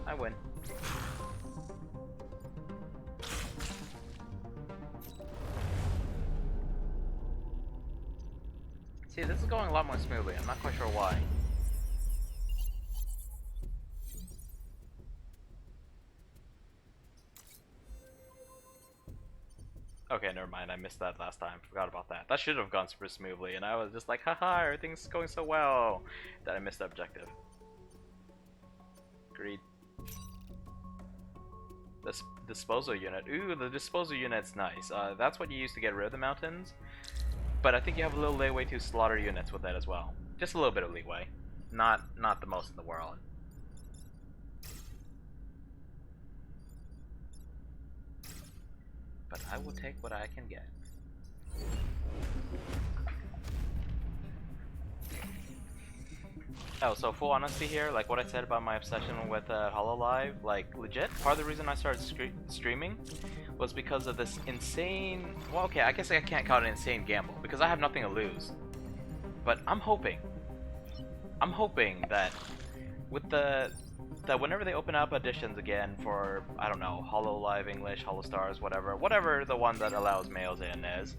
S1: I win. See, this is going a lot more smoothly. I'm not quite sure why. Okay, never mind. I missed that last time. Forgot about that. That should have gone super smoothly, and I was just like, haha, everything's going so well that I missed the objective. Agreed. This disposal unit. Ooh, the disposal unit's nice. That's what you use to get rid of the mountains. But I think you have a little leeway to slaughter units with that as well. Just a little bit of leeway. Not the most in the world. But I will take what I can get. Oh, so full honesty here, like what I said about my obsession with HoloLive, like legit, part of the reason I started streaming was because of this insane, well okay, I guess I can't call it an insane gamble, because I have nothing to lose. But I'm hoping that with that whenever they open up editions again for, I don't know, HoloLive English, HoloStars, whatever the one that allows males in is,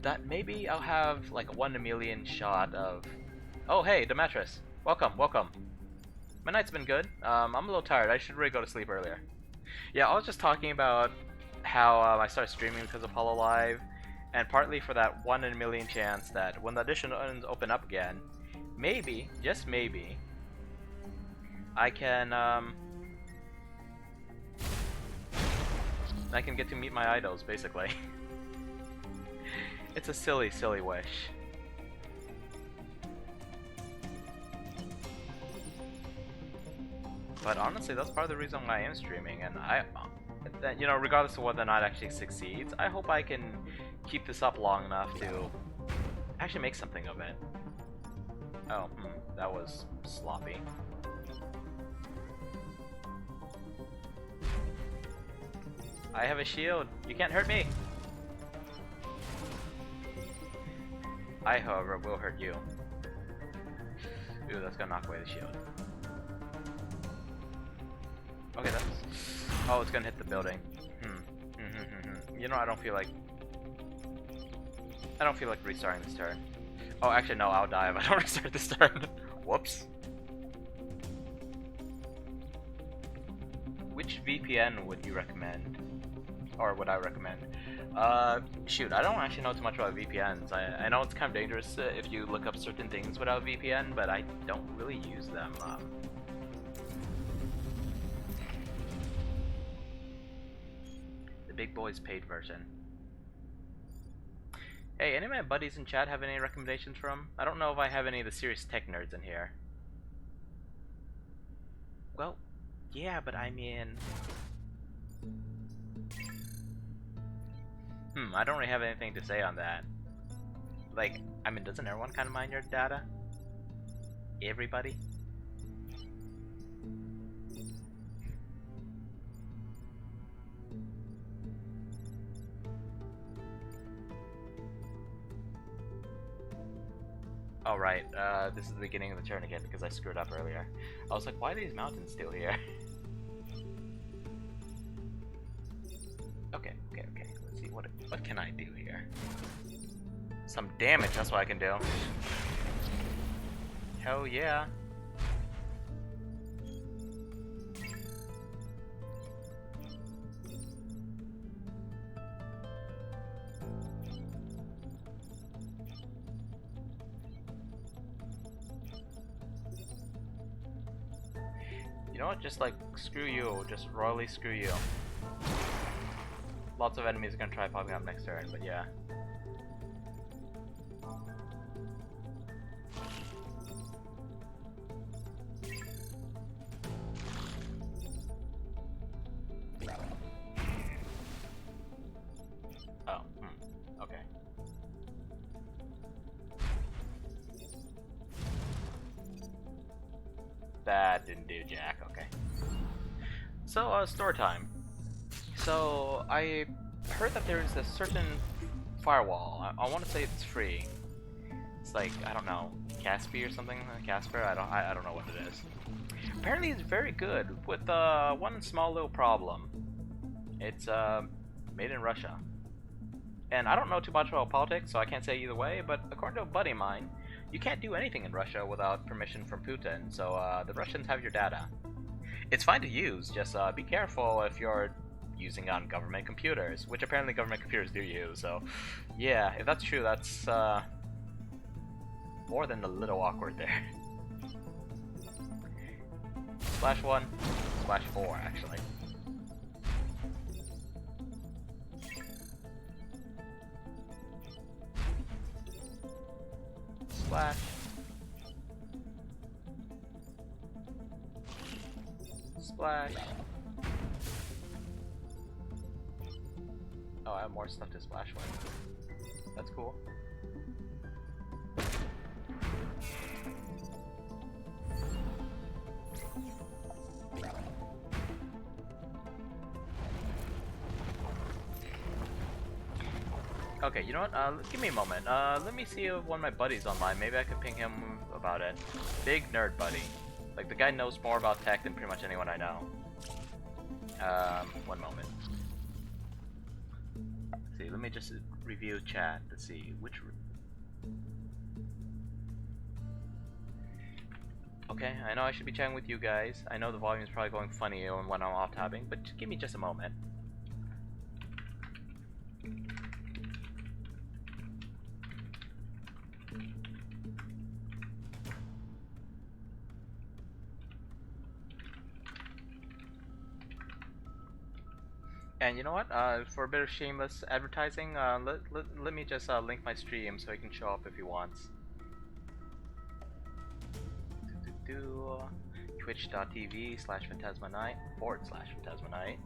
S1: that maybe I'll have like a 1 in a million shot of, oh hey, Demetrius. Welcome. My night's been good. I'm a little tired. I should really go to sleep earlier. Yeah, I was just talking about how I started streaming because of HoloLive, and partly for that 1 in a million chance that when the editions open up again, maybe, just maybe, I can get to meet my idols, basically. It's a silly, silly wish. But honestly, that's part of the reason why I am streaming, and you know, regardless of whether or not it actually succeeds, I hope I can keep this up long enough to actually make something of it. Oh, that was sloppy. I have a shield. You can't hurt me. I, however, will hurt you. Ooh, that's gonna knock away the shield. Okay, that's... Oh, it's gonna hit the building. You know, I don't feel like restarting this turn. Oh, actually, no, I'll die if I don't restart this turn. Whoops. Which VPN would you recommend? Or would I recommend? Shoot, I don't actually know too much about VPNs. I know it's kind of dangerous if you look up certain things without VPN, but I don't really use them. The big boys paid version. Hey, any of my buddies in chat have any recommendations from? I don't know if I have any of the serious tech nerds in here. Well, yeah, but I mean... I don't really have anything to say on that. Like, I mean, doesn't everyone kind of mind your data? Everybody? Oh right, this is the beginning of the turn again because I screwed up earlier. I was like, why are these mountains still here? Okay. Let's see, what can I do here? Some damage, that's what I can do. Hell yeah. You know what, just like, screw you, just royally screw you. Lots of enemies are gonna try popping up next turn, but yeah. Oh, okay. That didn't do jack, okay. So, store time. So, I heard that there's a certain firewall. I want to say it's free. It's like, I don't know, Caspi or something? Casper? I don't know what it is. Apparently it's very good, with one small little problem. It's made in Russia. And I don't know too much about politics, so I can't say either way, but according to a buddy of mine, you can't do anything in Russia without permission from Putin, so the Russians have your data. It's fine to use, just be careful if you're using on government computers, which apparently government computers do use, so yeah, if that's true, that's more than a little awkward there. Splash 1, Splash 4, actually. Splash. Splash. Oh, I have more stuff to splash with. That's cool. Okay, you know what? Give me a moment. Let me see if one of my buddies online. Maybe I could ping him about it. Big nerd buddy. Like, the guy knows more about tech than pretty much anyone I know. One moment. Let's see, let me just review chat to see which... Okay, I know I should be chatting with you guys. I know the volume is probably going funny when I'm off-tabbing, but give me just a moment. And you know what? For a bit of shameless advertising, let me just link my stream so he can show up if he wants. Twitch.tv/PhantasmaNight/Phantasma Night.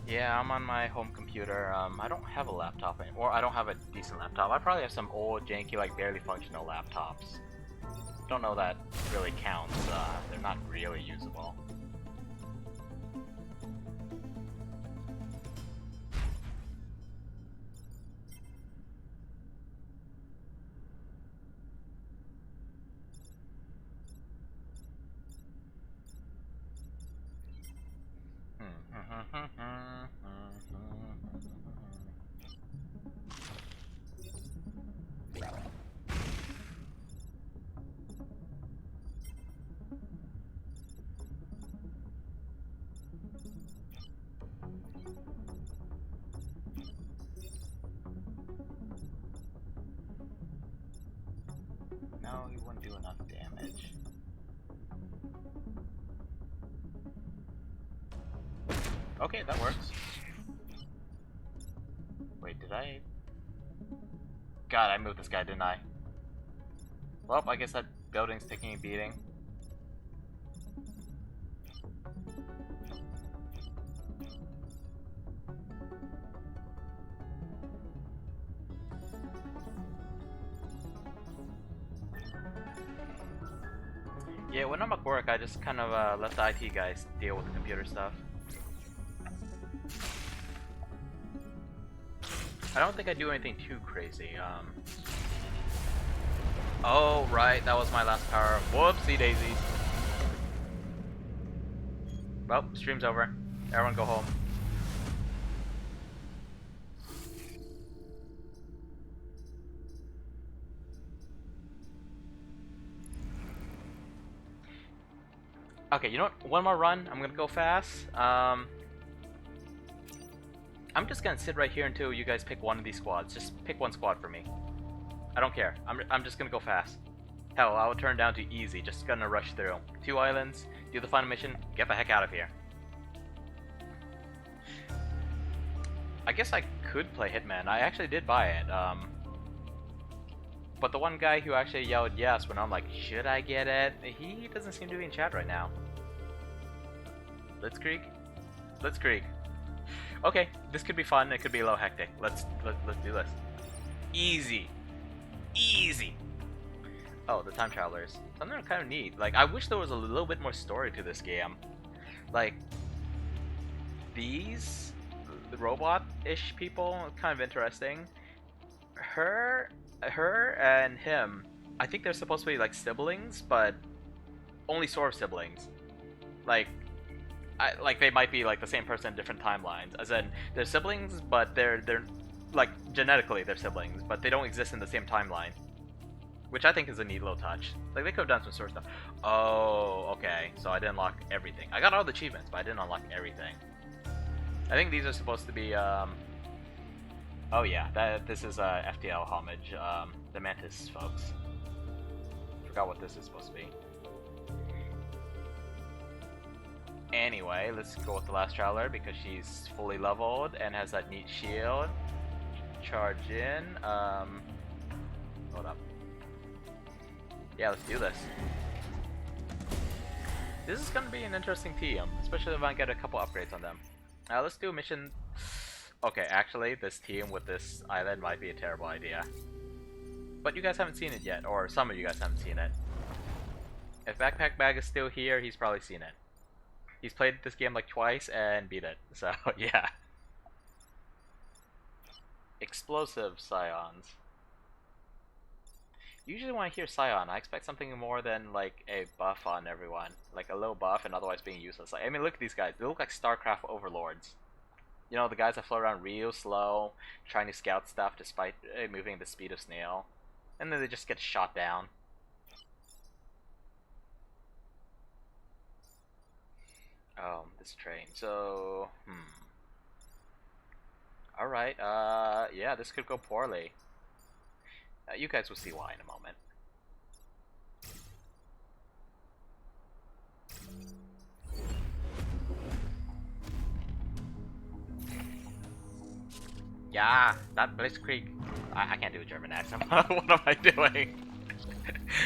S1: Yeah, I'm on my home computer. I don't have a laptop anymore. I don't have a decent laptop. I probably have some old, janky, like barely functional laptops. Don't know that really counts. They're not really usable. No, he wouldn't do enough damage. Okay, that works. Wait, did I? God, I moved this guy, didn't I? Well, I guess that building's taking a beating. Yeah, when I'm at work, I just kind of let the IT guys deal with the computer stuff. I don't think I do anything too crazy. Oh, right, that was my last power. Whoopsie daisies. Well, stream's over. Everyone go home. Okay, you know what? One more run. I'm gonna go fast. I'm just gonna sit right here until you guys pick one of these squads. Just pick one squad for me. I don't care. I'm just gonna go fast. Hell, I will turn down to easy. Just gonna rush through. 2 islands. Do the final mission. Get the heck out of here. I guess I could play Hitman. I actually did buy it. But the one guy who actually yelled yes when I'm like, should I get it? He doesn't seem to be in chat right now. Blitzkrieg? Blitzkrieg. Okay, this could be fun. It could be a little hectic. Let's do this. Easy. Easy. Oh, the time travelers. Something kind of neat. Like, I wish there was a little bit more story to this game. Like, these, the robot-ish people, kind of interesting. Her and him, I think they're supposed to be like siblings, but only sort of siblings. Like, like they might be like the same person in different timelines. As in, they're siblings, but they're like genetically they're siblings, but they don't exist in the same timeline. Which I think is a neat little touch. Like, they could have done some sort of stuff. Oh, okay. So I didn't unlock everything. I got all the achievements, but I didn't unlock everything. I think these are supposed to be, oh yeah, this is FTL homage, the Mantis folks. Forgot what this is supposed to be. Anyway, let's go with the last traveler because she's fully leveled and has that neat shield. Charge in, hold up. Yeah, let's do this. This is gonna be an interesting team, especially if I get a couple upgrades on them. Now let's do a mission. Okay, actually, this team with this island might be a terrible idea. But you guys haven't seen it yet, or some of you guys haven't seen it. If Backpack Bag is still here, he's probably seen it. He's played this game like twice and beat it, so yeah. Explosive Scions. Usually when I hear Scion, I expect something more than like a buff on everyone. Like a little buff and otherwise being useless. Like, I mean, look at these guys. They look like StarCraft overlords. You know, the guys that float around real slow, trying to scout stuff despite moving at the speed of snail. And then they just get shot down. This train. So, Alright, yeah, this could go poorly. You guys will see why in a moment. Yeah, that Blitzkrieg. I can't do a German accent. What am I doing?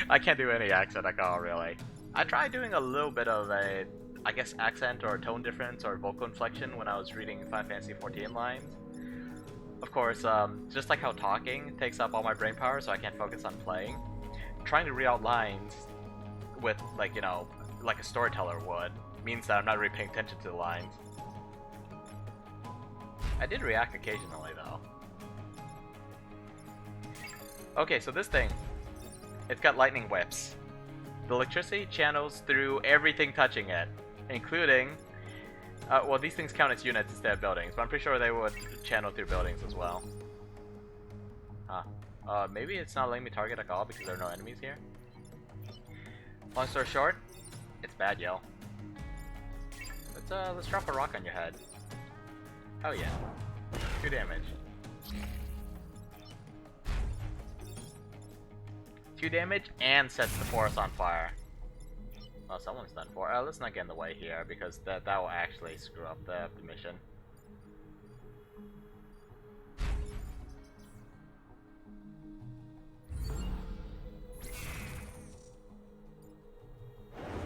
S1: I can't do any accent at all, really. I tried doing a little bit of a, I guess, accent or tone difference or vocal inflection when I was reading Final Fantasy XIV lines. Of course, just like how talking takes up all my brain power so I can't focus on playing, trying to read out lines with, like, you know, like a storyteller would, means that I'm not really paying attention to the lines. I did react occasionally, though. Okay, so this thing, it's got lightning whips. The electricity channels through everything touching it, including... well, these things count as units instead of buildings, but I'm pretty sure they would channel through buildings as well. Huh. Maybe it's not letting me target at all because there are no enemies here? Long story short, it's bad, yo. Let's drop a rock on your head. Oh yeah. 2 damage. 2 damage and sets the forest on fire. Oh, someone's done for. Let's not get in the way here because that will actually screw up the mission.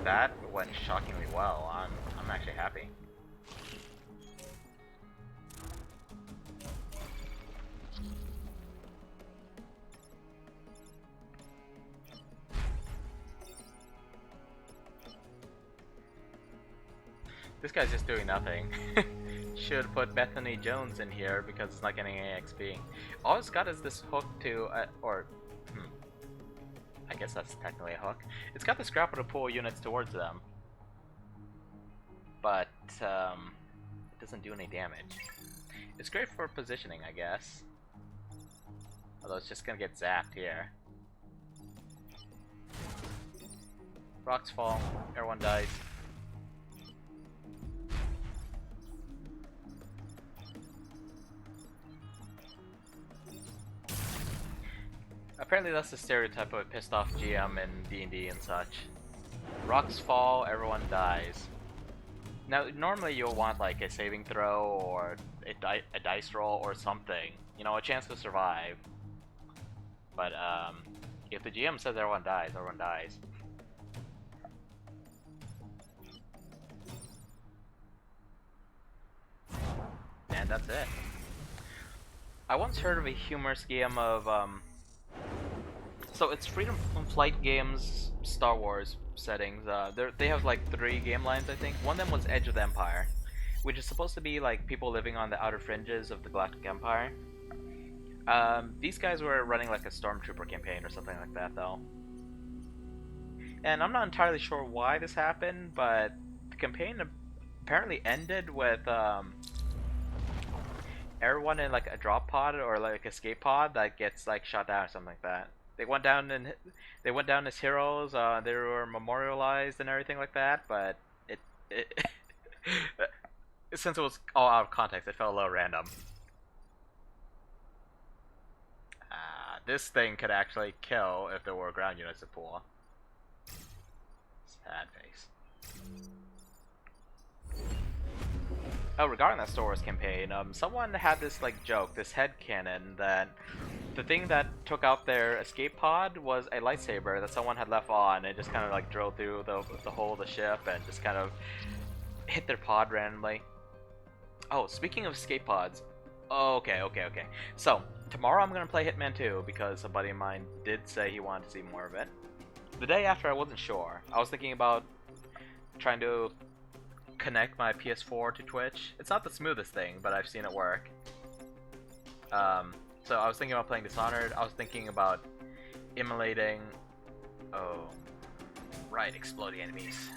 S1: That went shockingly well. I'm actually happy. This guy's just doing nothing. Should put Bethany Jones in here because it's not getting any XP. All it's got is this hook to, I guess that's technically a hook. It's got this grapple to pull units towards them. But, it doesn't do any damage. It's great for positioning, I guess. Although it's just gonna get zapped here. Rocks fall, everyone dies. Apparently that's the stereotype of a pissed off GM in D&D and such. Rocks fall, everyone dies. Now, normally you'll want like a saving throw or a dice roll or something. You know, a chance to survive. But, if the GM says everyone dies, everyone dies. And that's it. I once heard of a humorous game of, so it's Freedom from Flight Games Star Wars settings. They have like 3 game lines, I think. One of them was Edge of the Empire, which is supposed to be like people living on the outer fringes of the Galactic Empire. These guys were running like a Stormtrooper campaign or something like that, though. And I'm not entirely sure why this happened, but the campaign apparently ended with everyone in like a drop pod or like escape pod that gets like shot down or something like that. They went down as heroes. They were memorialized and everything like that. But it since it was all out of context, it felt a little random. This thing could actually kill if there were ground units to pull. Sad face. Oh, regarding that Star Wars campaign, someone had this like joke, this headcanon that the thing that took out their escape pod was a lightsaber that someone had left on. It just kind of like drilled through the whole of the ship and just kind of hit their pod randomly. Oh, speaking of escape pods. Okay. So, tomorrow I'm going to play Hitman 2 because a buddy of mine did say he wanted to see more of it. The day after I wasn't sure. I was thinking about trying to connect my PS4 to Twitch. It's not the smoothest thing, but I've seen it work. So I was thinking about playing Dishonored. I was thinking about emulating... Oh, right, exploding enemies.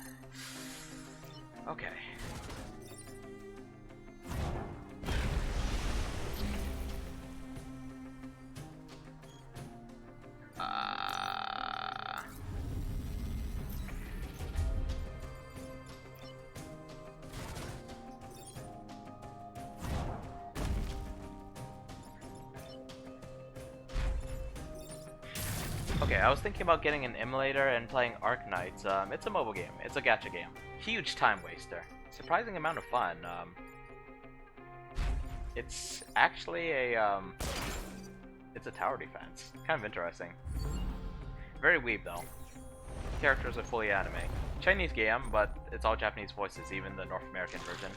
S1: Okay. Okay, I was thinking about getting an emulator and playing Arknights. It's a mobile game. It's a gacha game. Huge time waster. Surprising amount of fun. It's actually a it's a tower defense. Kind of interesting. Very weeb though. Characters are fully anime. Chinese game, but it's all Japanese voices, even the North American version.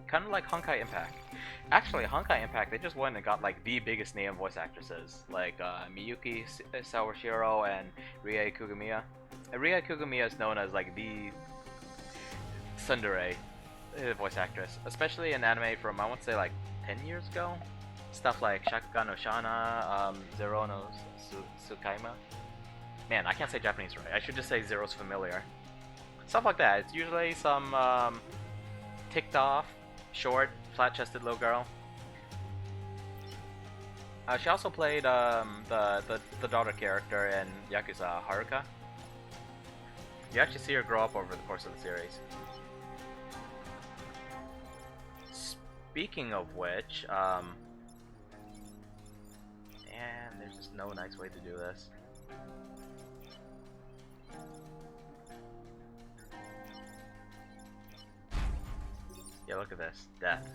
S1: Kind of like Honkai Impact. Actually, Honkai Impact, they just went and got like the biggest name voice actresses, like Miyuki Sawashiro and Rie Kugamiya. And Rie Kugamiya is known as like the tsundere voice actress, especially in anime from I want to say like 10 years ago. Stuff like Shakugan no Shana, Zero no Tsukaima. Man, I can't say Japanese right. I should just say Zero's Familiar. Stuff like that. It's usually some ticked off, short, flat-chested little girl. She also played the daughter character in Yakuza, Haruka. You actually see her grow up over the course of the series. Speaking of which, and there's just no nice way to do this. Yeah, look at this. Death.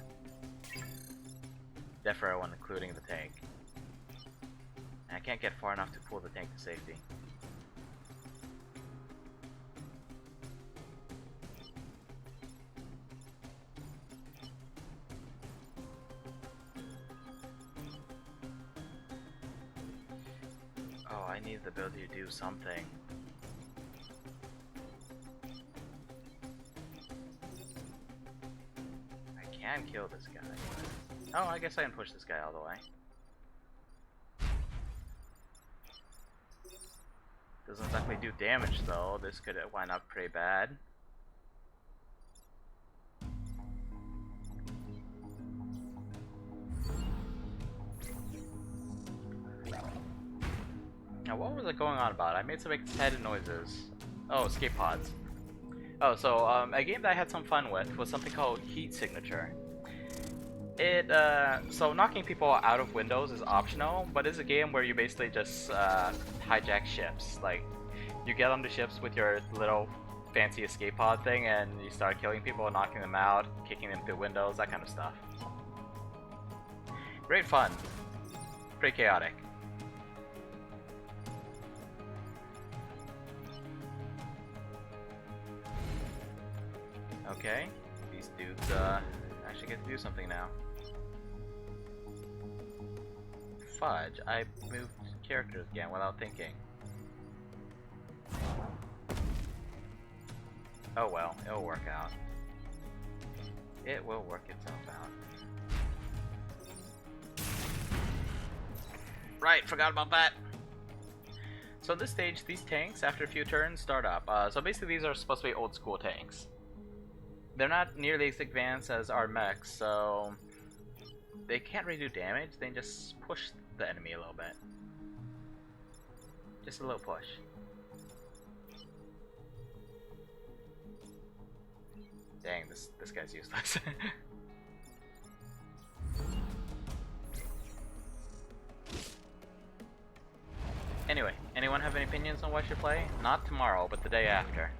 S1: Death for everyone, including the tank. And I can't get far enough to pull the tank to safety. Oh, I need the ability to do something. I can kill this guy. Oh, I guess I can push this guy all the way. Doesn't exactly do damage though. This could wind up pretty bad. Now, what was it going on about? I made some excited noises. Oh, escape pods. Oh, so a game that I had some fun with was something called Heat Signature. So knocking people out of windows is optional, but it's a game where you basically just hijack ships. Like, you get onto ships with your little fancy escape pod thing, and you start killing people, knocking them out, kicking them through windows, that kind of stuff. Great fun. Pretty chaotic. Okay, these dudes actually get to do something now. Fudge, I moved characters again without thinking. Oh well, it'll work out. It will work itself out. Right, forgot about that! So in this stage, these tanks, after a few turns, start up. So basically these are supposed to be old school tanks. they're not nearly as advanced as our mechs, so they can't really do damage. They can just push the enemy a little bit. Just a little push. Dang, this guy's useless. Anyway, anyone have any opinions on what I should play? Not tomorrow, but the day after.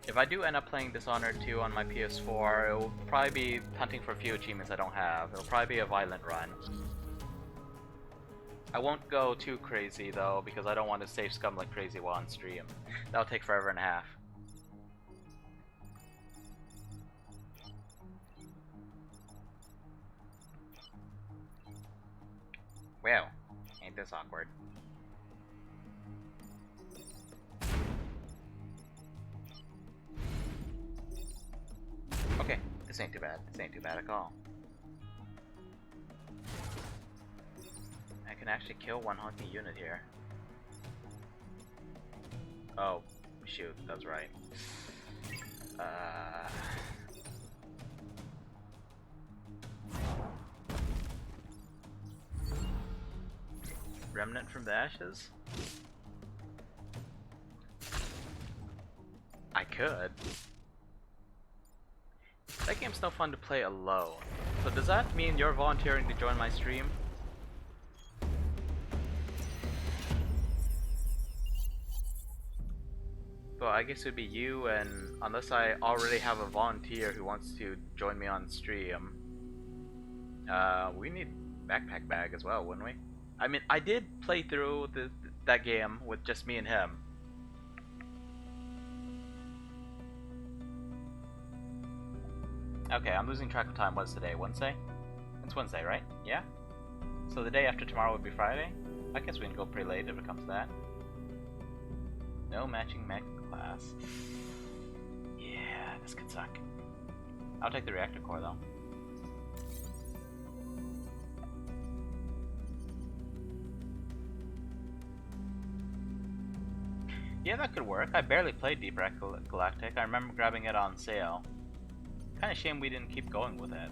S1: If I do end up playing Dishonored 2 on my PS4, it will probably be hunting for a few achievements I don't have. It'll probably be a violent run. I won't go too crazy though, because I don't want to save scum like crazy while on stream. That'll take forever and a half. Wow, ain't this awkward. Okay, this ain't too bad. This ain't too bad at all. I can actually kill one hunky unit here. Oh, shoot, that's right. Remnant from the ashes? I could. That game's no fun to play alone. So does that mean you're volunteering to join my stream? Well, I guess it would be you, and unless I already have a volunteer who wants to join me on stream, we need backpack bag as well, wouldn't we? I mean, I did play through that game with just me and him. Okay, I'm losing track of time. What's today? Wednesday? It's Wednesday, right? Yeah? So the day after tomorrow would be Friday? I guess we can go pretty late if it comes to that. No matching mech class. Yeah, this could suck. I'll take the reactor core though. Yeah, that could work. I barely played Deep Red Galactic. I remember grabbing it on sale. Kind of shame we didn't keep going with it.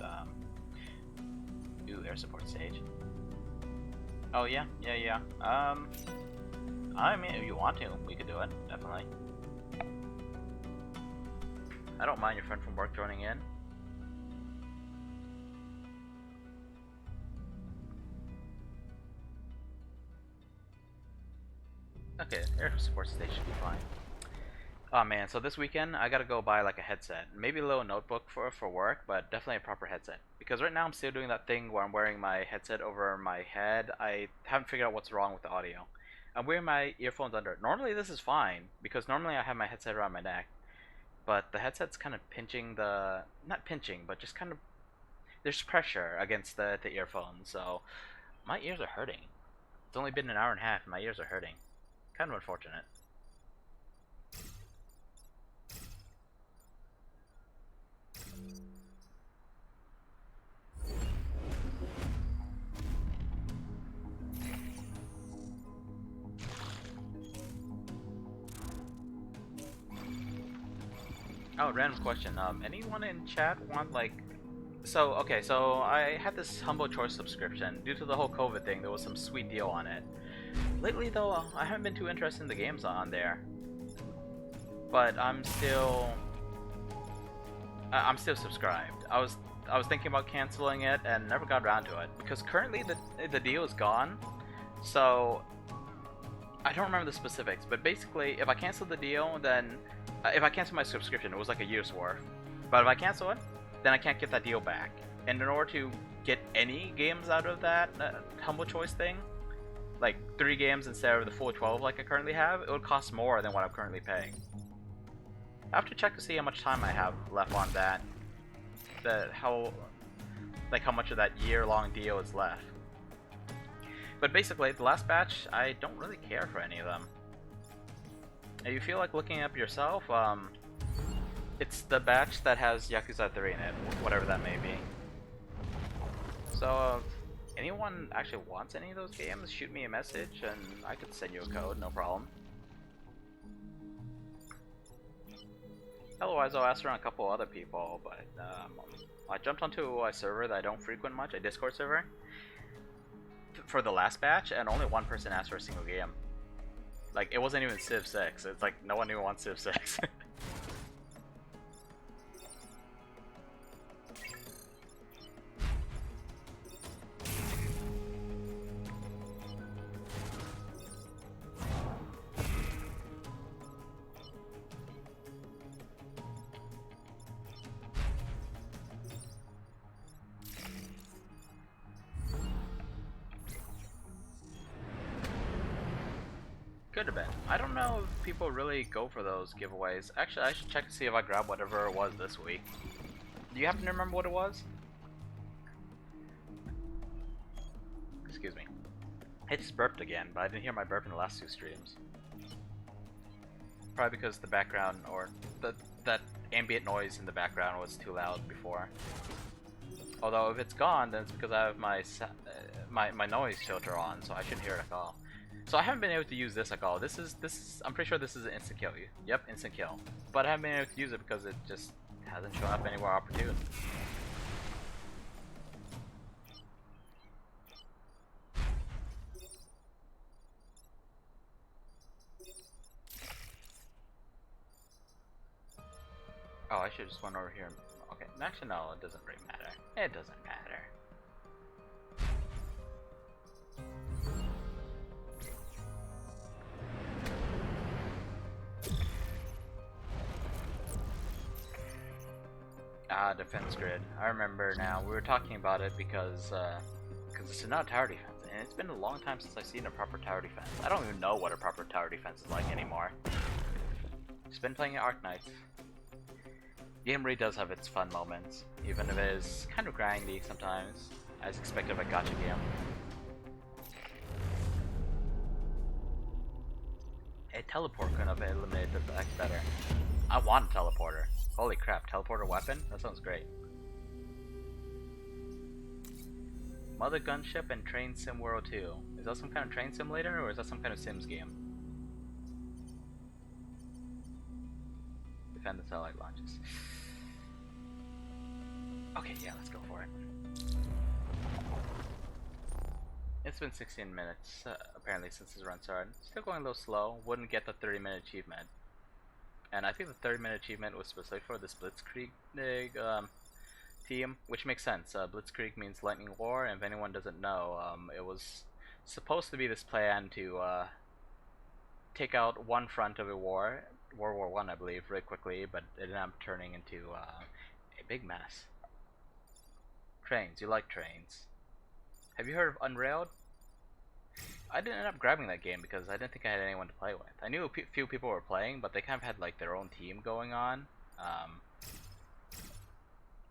S1: Ooh, air support stage. Oh yeah. I mean, if you want to, we could do it, definitely. I don't mind your friend from work joining in. Okay, air support stage should be fine. Oh man, so this weekend I gotta go buy like a headset. Maybe a little notebook for work, but definitely a proper headset. Because right now I'm still doing that thing where I'm wearing my headset over my head. I haven't figured out what's wrong with the audio. I'm wearing my earphones under it. Normally this is fine, because normally I have my headset around my neck. But the headset's kind of pinching the... not pinching, but just kind of... there's pressure against the earphones, so... my ears are hurting. It's only been an hour and a half and my ears are hurting. Kind of unfortunate. Oh, random question. Anyone in chat want like... so, okay, so I had this Humble Choice subscription. Due to the whole COVID thing, there was some sweet deal on it. Lately though, I haven't been too interested in the games on there. But I'm still subscribed. I was thinking about canceling it and never got around to it. Because currently the deal is gone. So I don't remember the specifics, but basically if I cancel the deal, then if I cancel my subscription, it was like a year's worth. But if I cancel it, then I can't get that deal back. And in order to get any games out of that Humble Choice thing, like 3 games instead of the full 12 like I currently have, it would cost more than what I'm currently paying. I have to check to see how much time I have left on that. How much of that year-long deal is left. But basically, the last batch, I don't really care for any of them. If you feel like looking up yourself, it's the batch that has Yakuza 3 in it, whatever that may be. So, if anyone actually wants any of those games, shoot me a message and I could send you a code, no problem. Otherwise, I'll ask around a couple other people, but I jumped onto a server that I don't frequent much, a Discord server, for the last batch, and only one person asked for a single game. Like, it wasn't even Civ 6. It's like, no one even wants Civ 6. Could have been. I don't know if people really go for those giveaways. Actually, I should check to see if I grabbed whatever it was this week. Do you happen to remember what it was? Excuse me. I just burped again, but I didn't hear my burp in the last 2 streams. Probably because the background, or that ambient noise in the background was too loud before. Although if it's gone, then it's because I have my noise filter on, so I shouldn't hear it at all. So I haven't been able to use this at all. This is I'm pretty sure this is an instant kill. Yep, instant kill. But I haven't been able to use it because it just hasn't shown up anywhere opportune. Oh, I should just went over here. Okay, actually no, it doesn't really matter. It doesn't matter. Ah, defense grid. I remember now. We were talking about it because it's not a tower defense, and it's been a long time since I've seen a proper tower defense. I don't even know what a proper tower defense is like anymore. Just been playing Arc Knights. Game really does have its fun moments, even if it is kind of grindy sometimes, as expected of a gacha game. A teleport couldn't have eliminated the effect better. I want a teleporter. Holy crap, teleporter weapon? That sounds great. Mother Gunship and Train Sim World 2. Is that some kind of train simulator, or is that some kind of Sims game? Defend the satellite launches. Okay, yeah, let's go for it. It's been 16 minutes, apparently, since this run started. Still going a little slow. Wouldn't get the 30-minute achievement. And I think the 30-minute achievement was specific for this Blitzkrieg team, which makes sense. Blitzkrieg means lightning war, and if anyone doesn't know, it was supposed to be this plan to take out one front of a war, World War I, I believe, really quickly, but it ended up turning into a big mess. Trains, you like trains. Have you heard of Unrailed? I didn't end up grabbing that game because I didn't think I had anyone to play with. I knew a few people were playing, but they kind of had like their own team going on.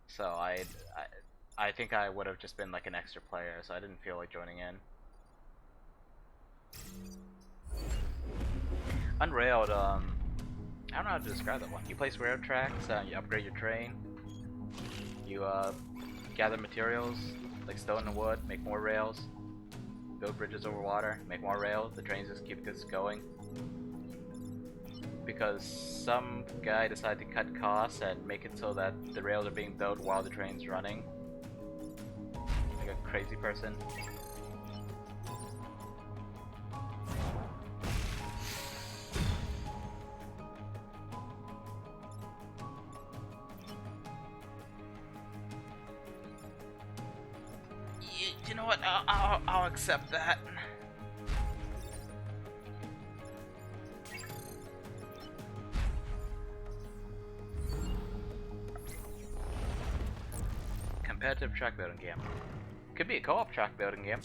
S1: So I think I would have just been like an extra player, so I didn't feel like joining in. Unrailed, I don't know how to describe that one. You place rail tracks, you upgrade your train, you gather materials like stone and wood, make more rails, build bridges over water, make more rails. The trains just keep this going. Because some guy decided to cut costs and make it so that the rails are being built while the train's running. Like a crazy person. You know what? I'll accept that. Competitive track building game. Could be a co-op track building game.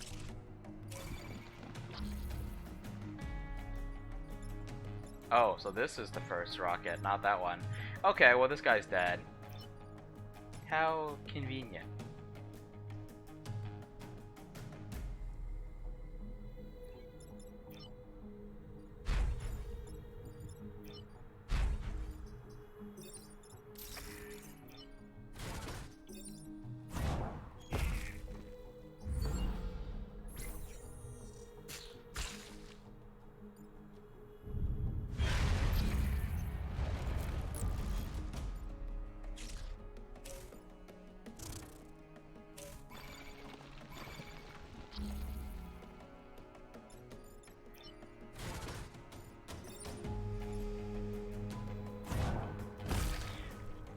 S1: Oh, so this is the first rocket, not that one. Okay, well this guy's dead. How convenient.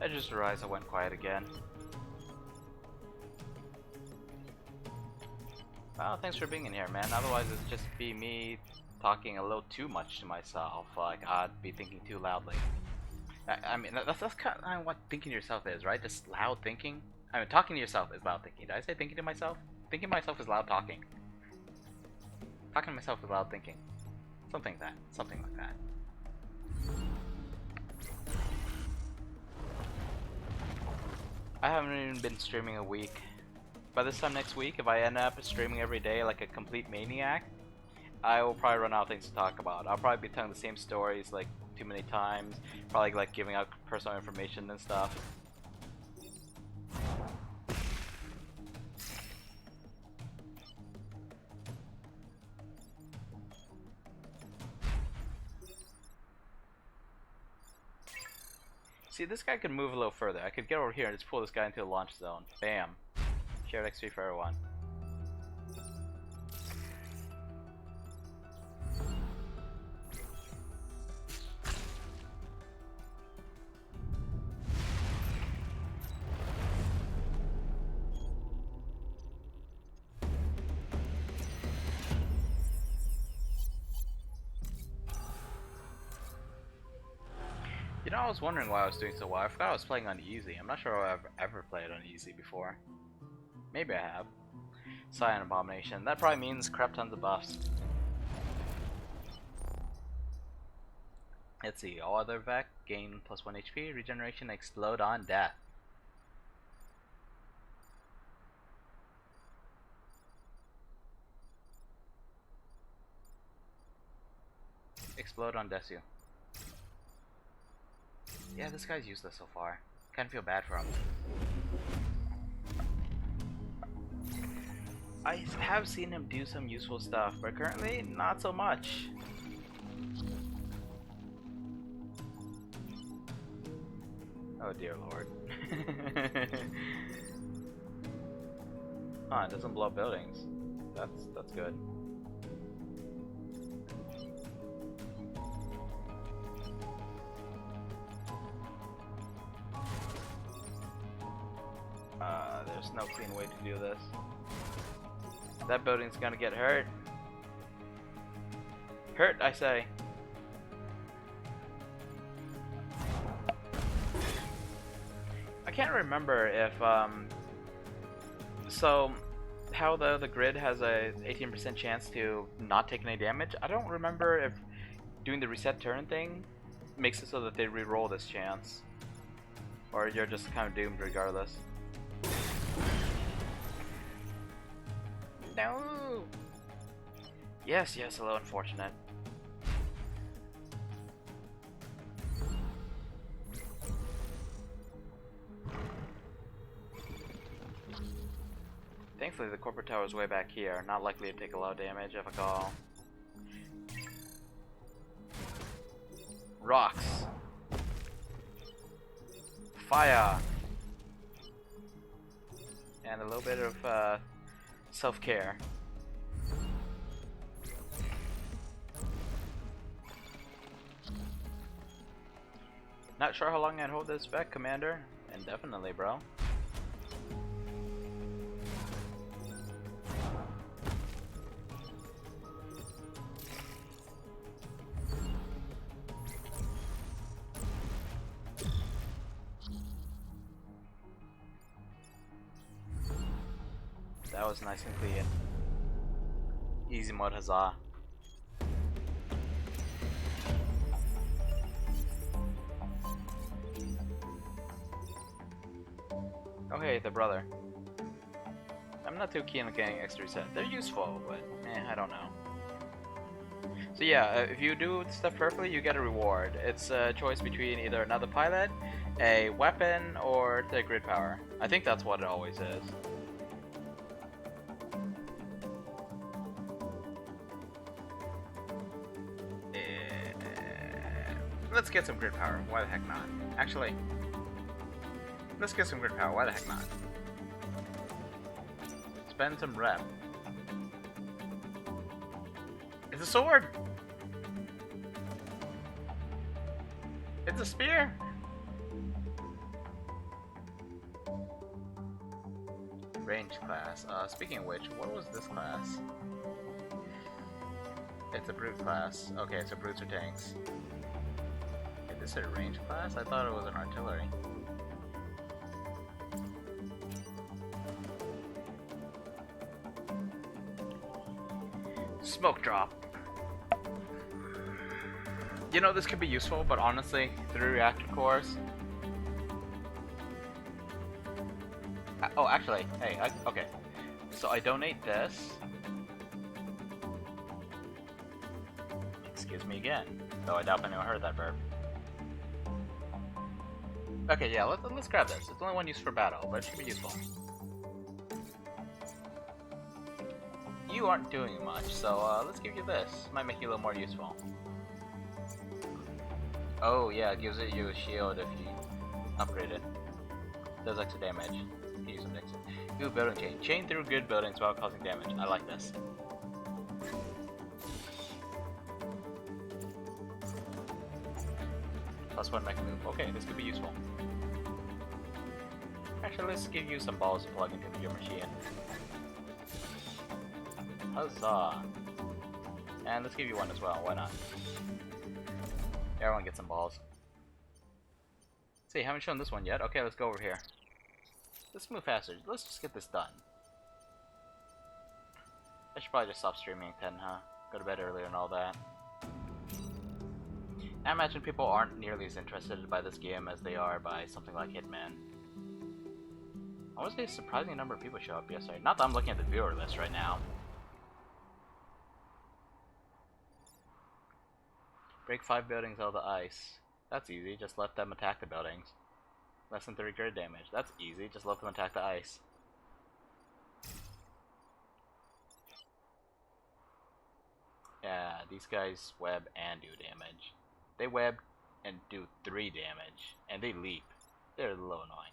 S1: I just realized I went quiet again. Well, thanks for being in here, man. Otherwise it'd just be me talking a little too much to myself. Like, I'd be thinking too loudly. I mean, that's kind of what thinking to yourself is, right? Just loud thinking. I mean, talking to yourself is loud thinking. Did I say thinking to myself? Thinking to myself is loud talking. Talking to myself is loud thinking. Something like that. Something like that. I haven't even been streaming a week. By this time next week, if I end up streaming every day like a complete maniac, I will probably run out of things to talk about. I'll probably be telling the same stories like too many times, probably like giving out personal information and stuff. See, this guy could move a little further. I could get over here and just pull this guy into the launch zone. Bam. Shared XP for everyone. You know, I was wondering why I was doing so well. I forgot I was playing on easy. I'm not sure I've ever played on easy before. Maybe I have. Cyan Abomination. That probably means crap tons of buffs. Let's see. All other Vec gain plus 1 HP, regeneration, explode on death. Explode on Desu. Yeah, this guy's useless so far. Kinda feel bad for him. I have seen him do some useful stuff, but currently, not so much. Oh dear lord. Huh, it doesn't blow up buildings. That's good. There's no clean way to do this. That building's gonna get hurt. Hurt, I say. I can't remember if, so, how the grid has a 18% chance to not take any damage. I don't remember if doing the reset turn thing makes it so that they re-roll this chance. Or you're just kind of doomed regardless. No! Yes, yes, a little unfortunate. Thankfully the corporate tower is way back here, not likely to take a lot of damage if I call. Rocks! Fire! And a little bit of self-care. Not sure how long I'd hold this back, Commander. Indefinitely, bro. That was nice and clean. Easy mode, huzzah. Oh hey, the brother. I'm not too keen on getting extra reset. They're useful, but I don't know. So yeah, if you do stuff perfectly, you get a reward. It's a choice between either another pilot, a weapon, or the grid power. I think that's what it always is. Let's get some grid power. Why the heck not? Actually, let's get some grid power. Why the heck not? Spend some rep. It's a sword! It's a spear! range class. Speaking of which, what was this class? It's a brute class. Okay, so brutes are tanks. Is this a range class? I thought it was an artillery. Smoke drop. You know, this could be useful, but honestly, 3 reactor cores. Oh, actually, hey, okay. So I donate this. Excuse me again. Though I doubt anyone heard that verb. Okay, yeah, let's grab this. It's only one use for battle, but it should be useful. You aren't doing much, so let's give you this. Might make you a little more useful. Oh yeah, it gives you a shield if you upgrade it. Does extra damage. Use some extra. Ooh, building chain. Chain through good buildings while causing damage. I like this. +1 mech move. Okay, this could be useful. Actually, let's give you some balls to plug into your machine. Huzzah! And let's give you one as well. Why not? Everyone get some balls. See, haven't shown this one yet. Okay, let's go over here. Let's move faster. Let's just get this done. I should probably just stop streaming at 10, huh? Go to bed earlier and all that. I imagine people aren't nearly as interested by this game as they are by something like Hitman. I want to say a surprising number of people show up yesterday. Not that I'm looking at the viewer list right now. Break 5 buildings out of the ice. That's easy, just let them attack the buildings. Less than 3 grid damage. That's easy, just let them attack the ice. Yeah, these guys web and do damage. They web and do 3 damage, and they leap. They're a little annoying.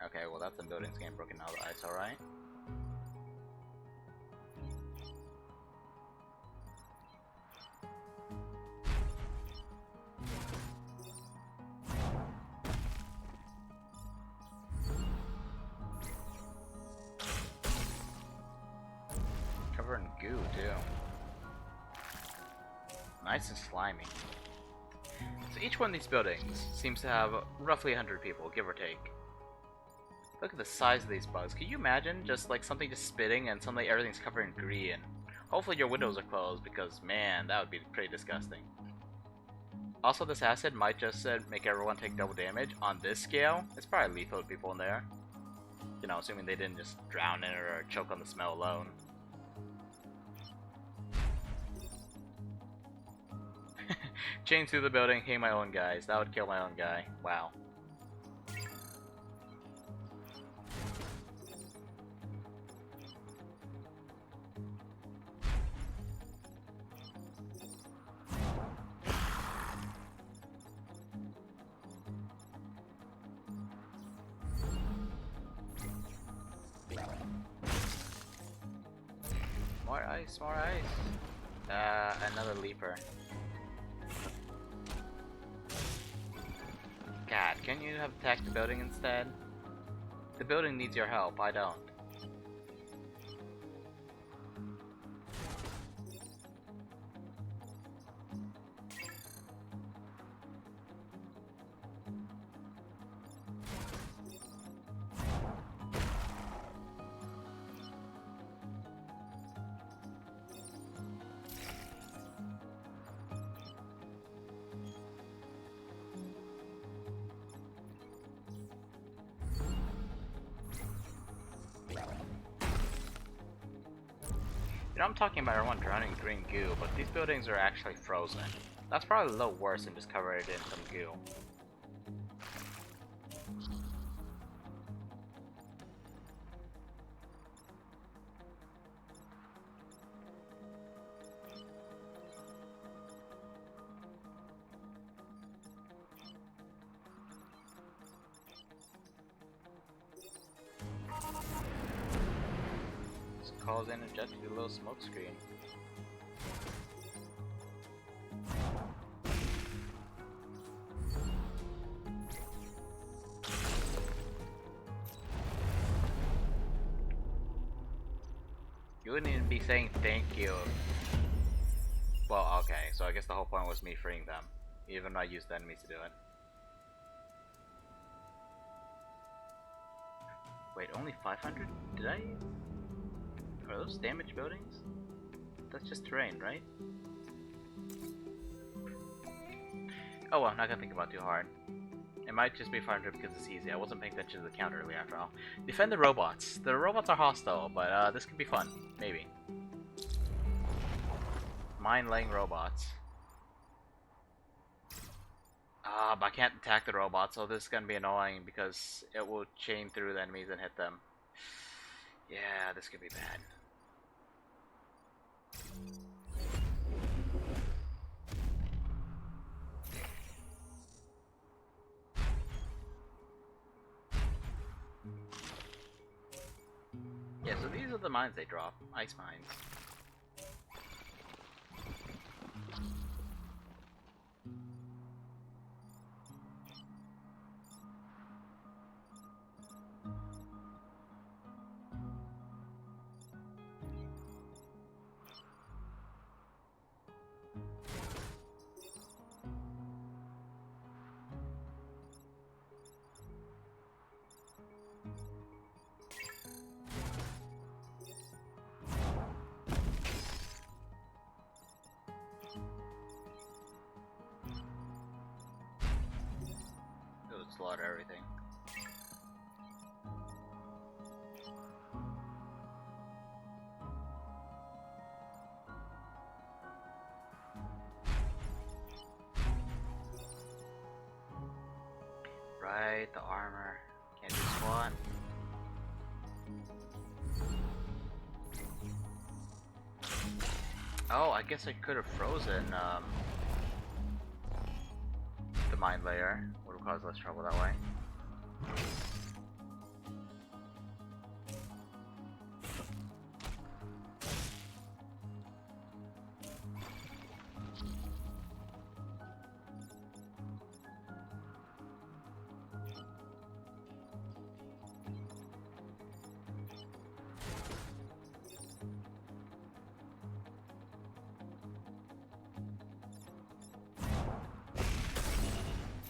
S1: Okay, well that's some buildings getting broken out of the ice, alright? Covered in goo, too. Nice and slimy. So each one of these buildings seems to have roughly 100 people, give or take. Look at the size of these bugs. Can you imagine just like something just spitting and suddenly everything's covered in green? Hopefully your windows are closed because, man, that would be pretty disgusting. Also, this acid might just make everyone take double damage. On this scale, it's probably lethal to people in there. You know, assuming they didn't just drown in it or choke on the smell alone. Chain through the building, hey my own guys. That would kill my own guy. Wow. More ice, more ice. Another leaper. God, can't you have attacked the building instead? The building needs your help, I don't. You know, I'm talking about everyone drowning in green goo, but these buildings are actually frozen. That's probably a little worse than just covering it in some goo. Calls in and just a little smoke screen. You wouldn't even be saying thank you. Well, okay, so I guess the whole point was me freeing them, even though I used the enemies to do it. Wait, only 500? Did I? Are those damaged buildings? That's just terrain, right? Oh well, not gonna think about it too hard. It might just be 500 because it's easy. I wasn't paying attention to the count earlier after all. Defend the robots. The robots are hostile, but this could be fun. Maybe. Mine-laying robots. But I can't attack the robots, so this is gonna be annoying because it will chain through the enemies and hit them. Yeah, this could be bad. Yeah, so these are the mines they drop. Ice mines. Slaughter everything. Right, the armor. Can't do squat. Oh, I guess I could have frozen the mine layer. Would have caused less trouble that way.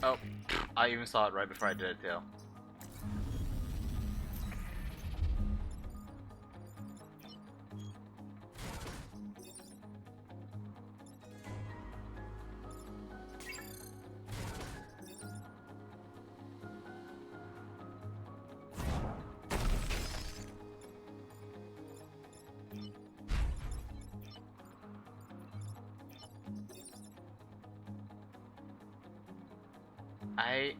S1: Oh, I even saw it right before I did it too.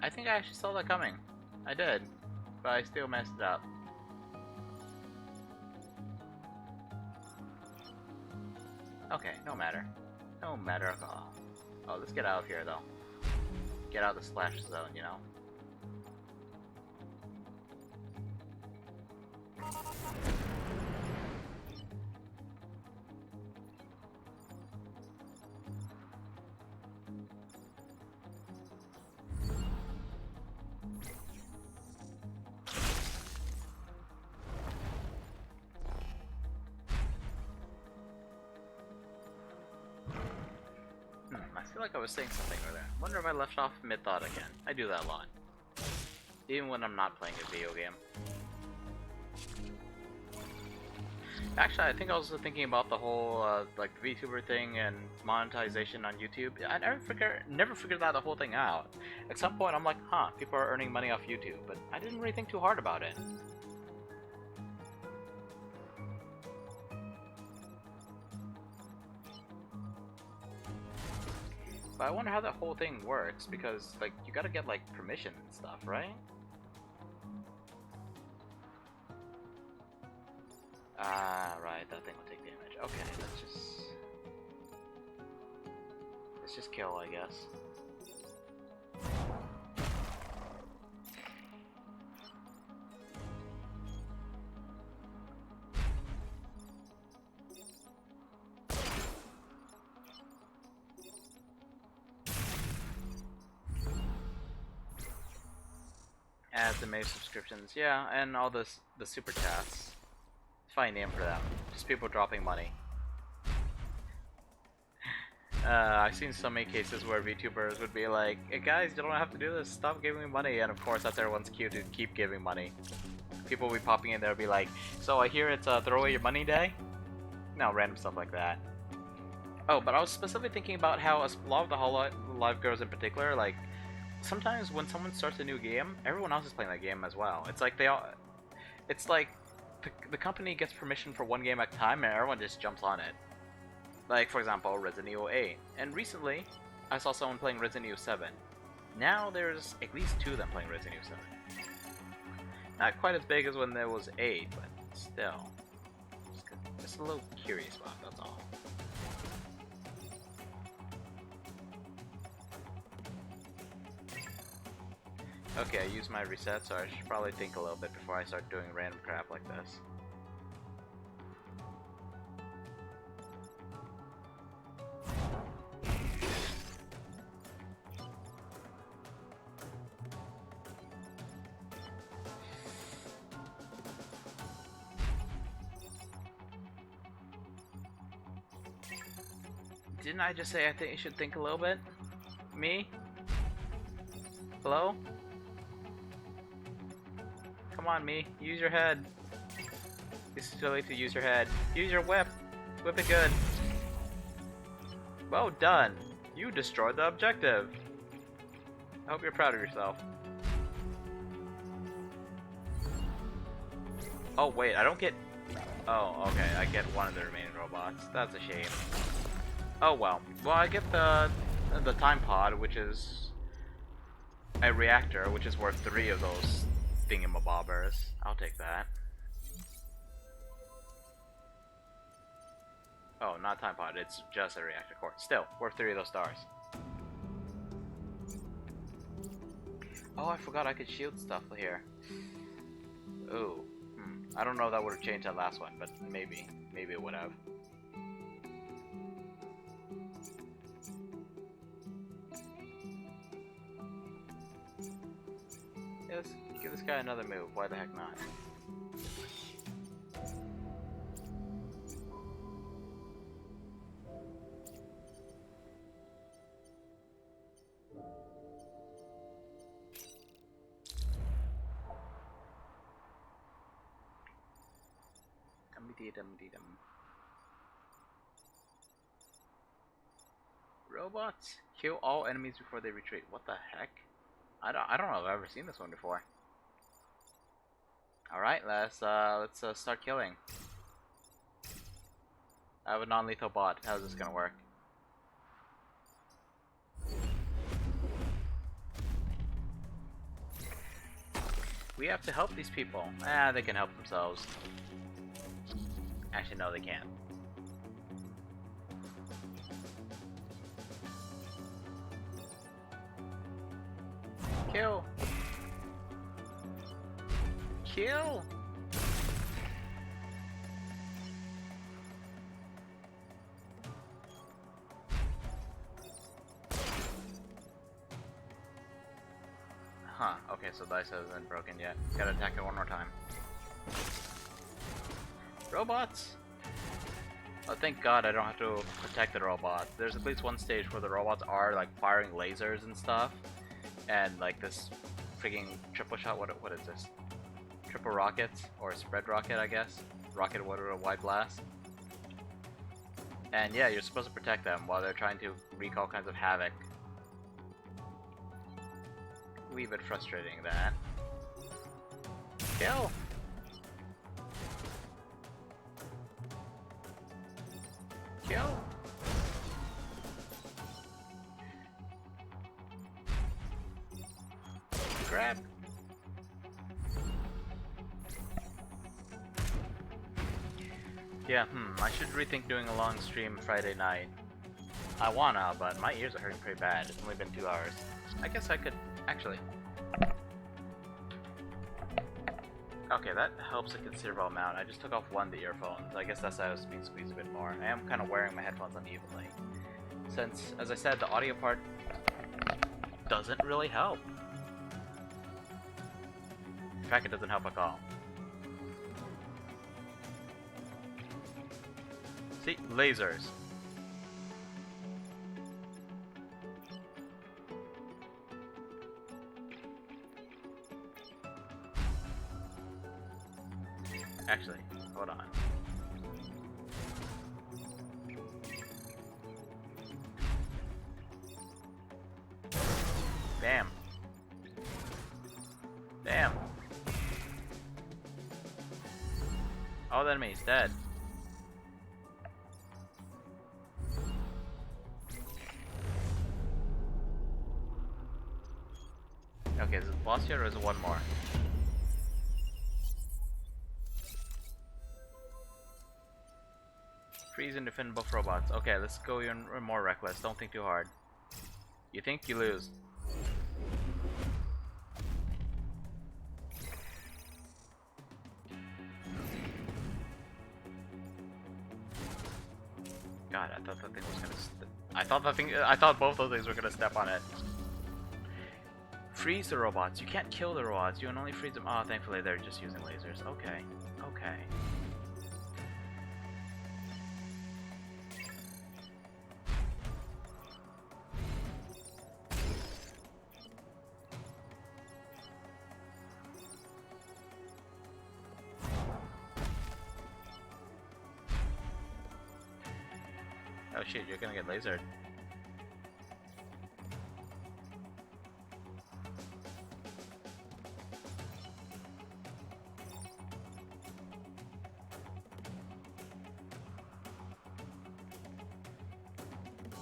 S1: I think I actually saw that coming. I did, but I still messed it up. Okay, no matter. No matter at all. Oh, let's get out of here though. Get out of the splash zone, you know? I feel like I was saying something over there. Wonder if I left off mid-thought again. I do that a lot. Even when I'm not playing a video game. Actually, I think I was thinking about the whole like VTuber thing and monetization on YouTube. I never figured that the whole thing out. At some point, I'm like, huh, people are earning money off YouTube, but I didn't really think too hard about it. But I wonder how that whole thing works, because, like, you gotta get, like, permission and stuff, right? Ah, right, that thing will take damage. Okay, let's just kill, I guess. Add the May subscriptions, yeah, and all the super chats. Fine name for them. Just people dropping money. I've seen so many cases where VTubers would be like, hey guys, you don't have to do this, stop giving me money, and of course that's everyone's cue to keep giving money. People will be popping in there and be like, so I hear it's throw away your money day? No, random stuff like that. Oh, but I was specifically thinking about how a lot of the Hololive girls in particular, like, sometimes when someone starts a new game, everyone else is playing that game as well. It's like it's like the company gets permission for one game at a time and everyone just jumps on it. Like, for example, Resident Evil 8. And recently, I saw someone playing Resident Evil 7. Now there's at least 2 of them playing Resident Evil 7. Not quite as big as when there was 8, but still. Just a little curious about it, that's all. Okay, I used my reset, so I should probably think a little bit before I start doing random crap like this. Didn't I just say I think you should think a little bit? Me? Hello? Come on, me. Use your head. It's too late to use your head. Use your whip. Whip it good. Well done. You destroyed the objective. I hope you're proud of yourself. Oh wait, I don't get... Oh, okay. I get one of the remaining robots. That's a shame. Oh well. Well, I get the time pod, which is a reactor, which is worth 3 of those thingamabobbers. I'll take that. Oh, not time pod, it's just a reactor core. Still, worth 3 of those stars. Oh, I forgot I could shield stuff here. Ooh. I don't know if that would have changed that last one, but maybe. Maybe it would have. Yeah, let's give this guy another move. Why the heck not? Dum-dee-dum-dee-dum. Robots kill all enemies before they retreat. What the heck? I don't know if I've ever seen this one before. All right, let's start killing. I have a non-lethal bot. How's this gonna work? We have to help these people. Ah, they can help themselves. Actually, no, they can't. Kill! Kill! Huh, okay, so dice hasn't broken yet. Gotta attack it one more time. Robots! Oh, thank God I don't have to protect the robots. There's at least one stage where the robots are like firing lasers and stuff. And like this freaking triple shot, what is this? Triple rockets? Or spread rocket, I guess? Rocket water a wide blast. And yeah, you're supposed to protect them while they're trying to wreak all kinds of havoc. Wee bit frustrating, that. Kill! Kill! Yeah, I should rethink doing a long stream Friday night. I wanna, but my ears are hurting pretty bad. It's only been 2 hours. I guess I could, actually. Okay, that helps a considerable amount. I just took off one of the earphones. I guess that's how I was being squeezed a bit more. I am kind of wearing my headphones unevenly. Since, as I said, the audio part doesn't really help. In fact, it doesn't help at all. See? Lasers. Actually, hold on. Damn. Damn. All the enemies dead. Okay, is it the boss yet or is it one more? Freeze and defend both robots. Okay, let's go even more reckless. Don't think too hard. You think, you lose. God, I thought that thing was gonna. I thought both those things were gonna step on it. Freeze the robots. You can't kill the robots. You can only freeze them. Oh, thankfully they're just using lasers. Okay. Okay. Oh shit, you're gonna get lasered.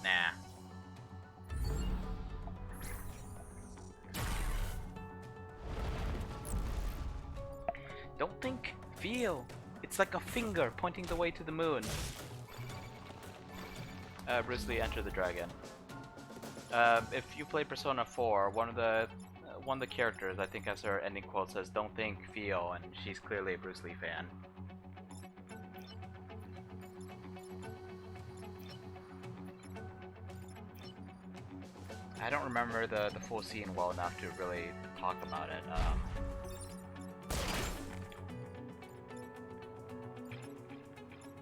S1: Nah. Don't think, feel. It's like a finger pointing the way to the moon. Bruce Lee, Enter the Dragon. If you play Persona 4, one of the characters, I think, as her ending quote says, "Don't think, feel," and she's clearly a Bruce Lee fan. I don't remember the full scene well enough to really talk about it.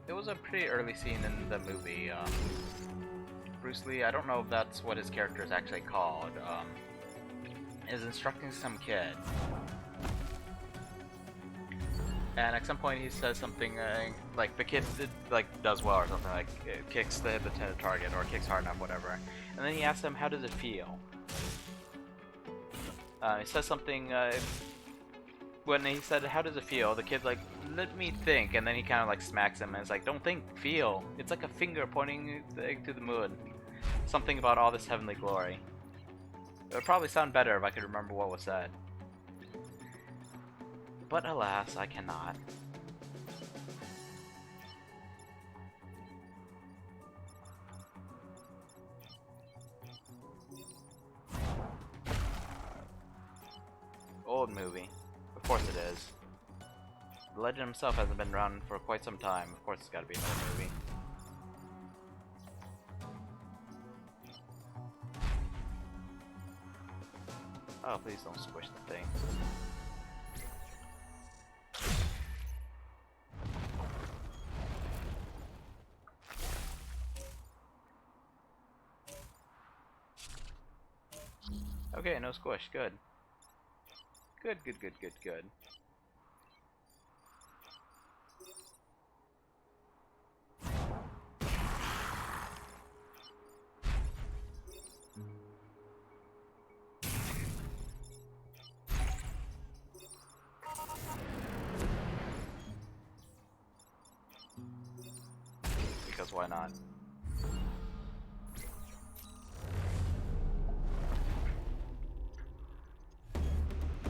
S1: It was a pretty early scene in the movie. Bruce Lee, I don't know if that's what his character is actually called, is instructing some kid. And at some point he says something like the kid does well or something, like kicks the intended target or kicks hard enough, whatever. And then he asks him, how does it feel? He says something, when he said, how does it feel? The kid's like, let me think, and then he kind of like smacks him and it's like, don't think, feel. It's like a finger pointing to the moon. Something about all this heavenly glory. It would probably sound better if I could remember what was said. But alas, I cannot. Old movie. Of course it is. The legend himself hasn't been around for quite some time. Of course it's gotta be another movie. Oh, please don't squish the thing. Okay, no squish. Good. Good, good, good, good, good. Because why not?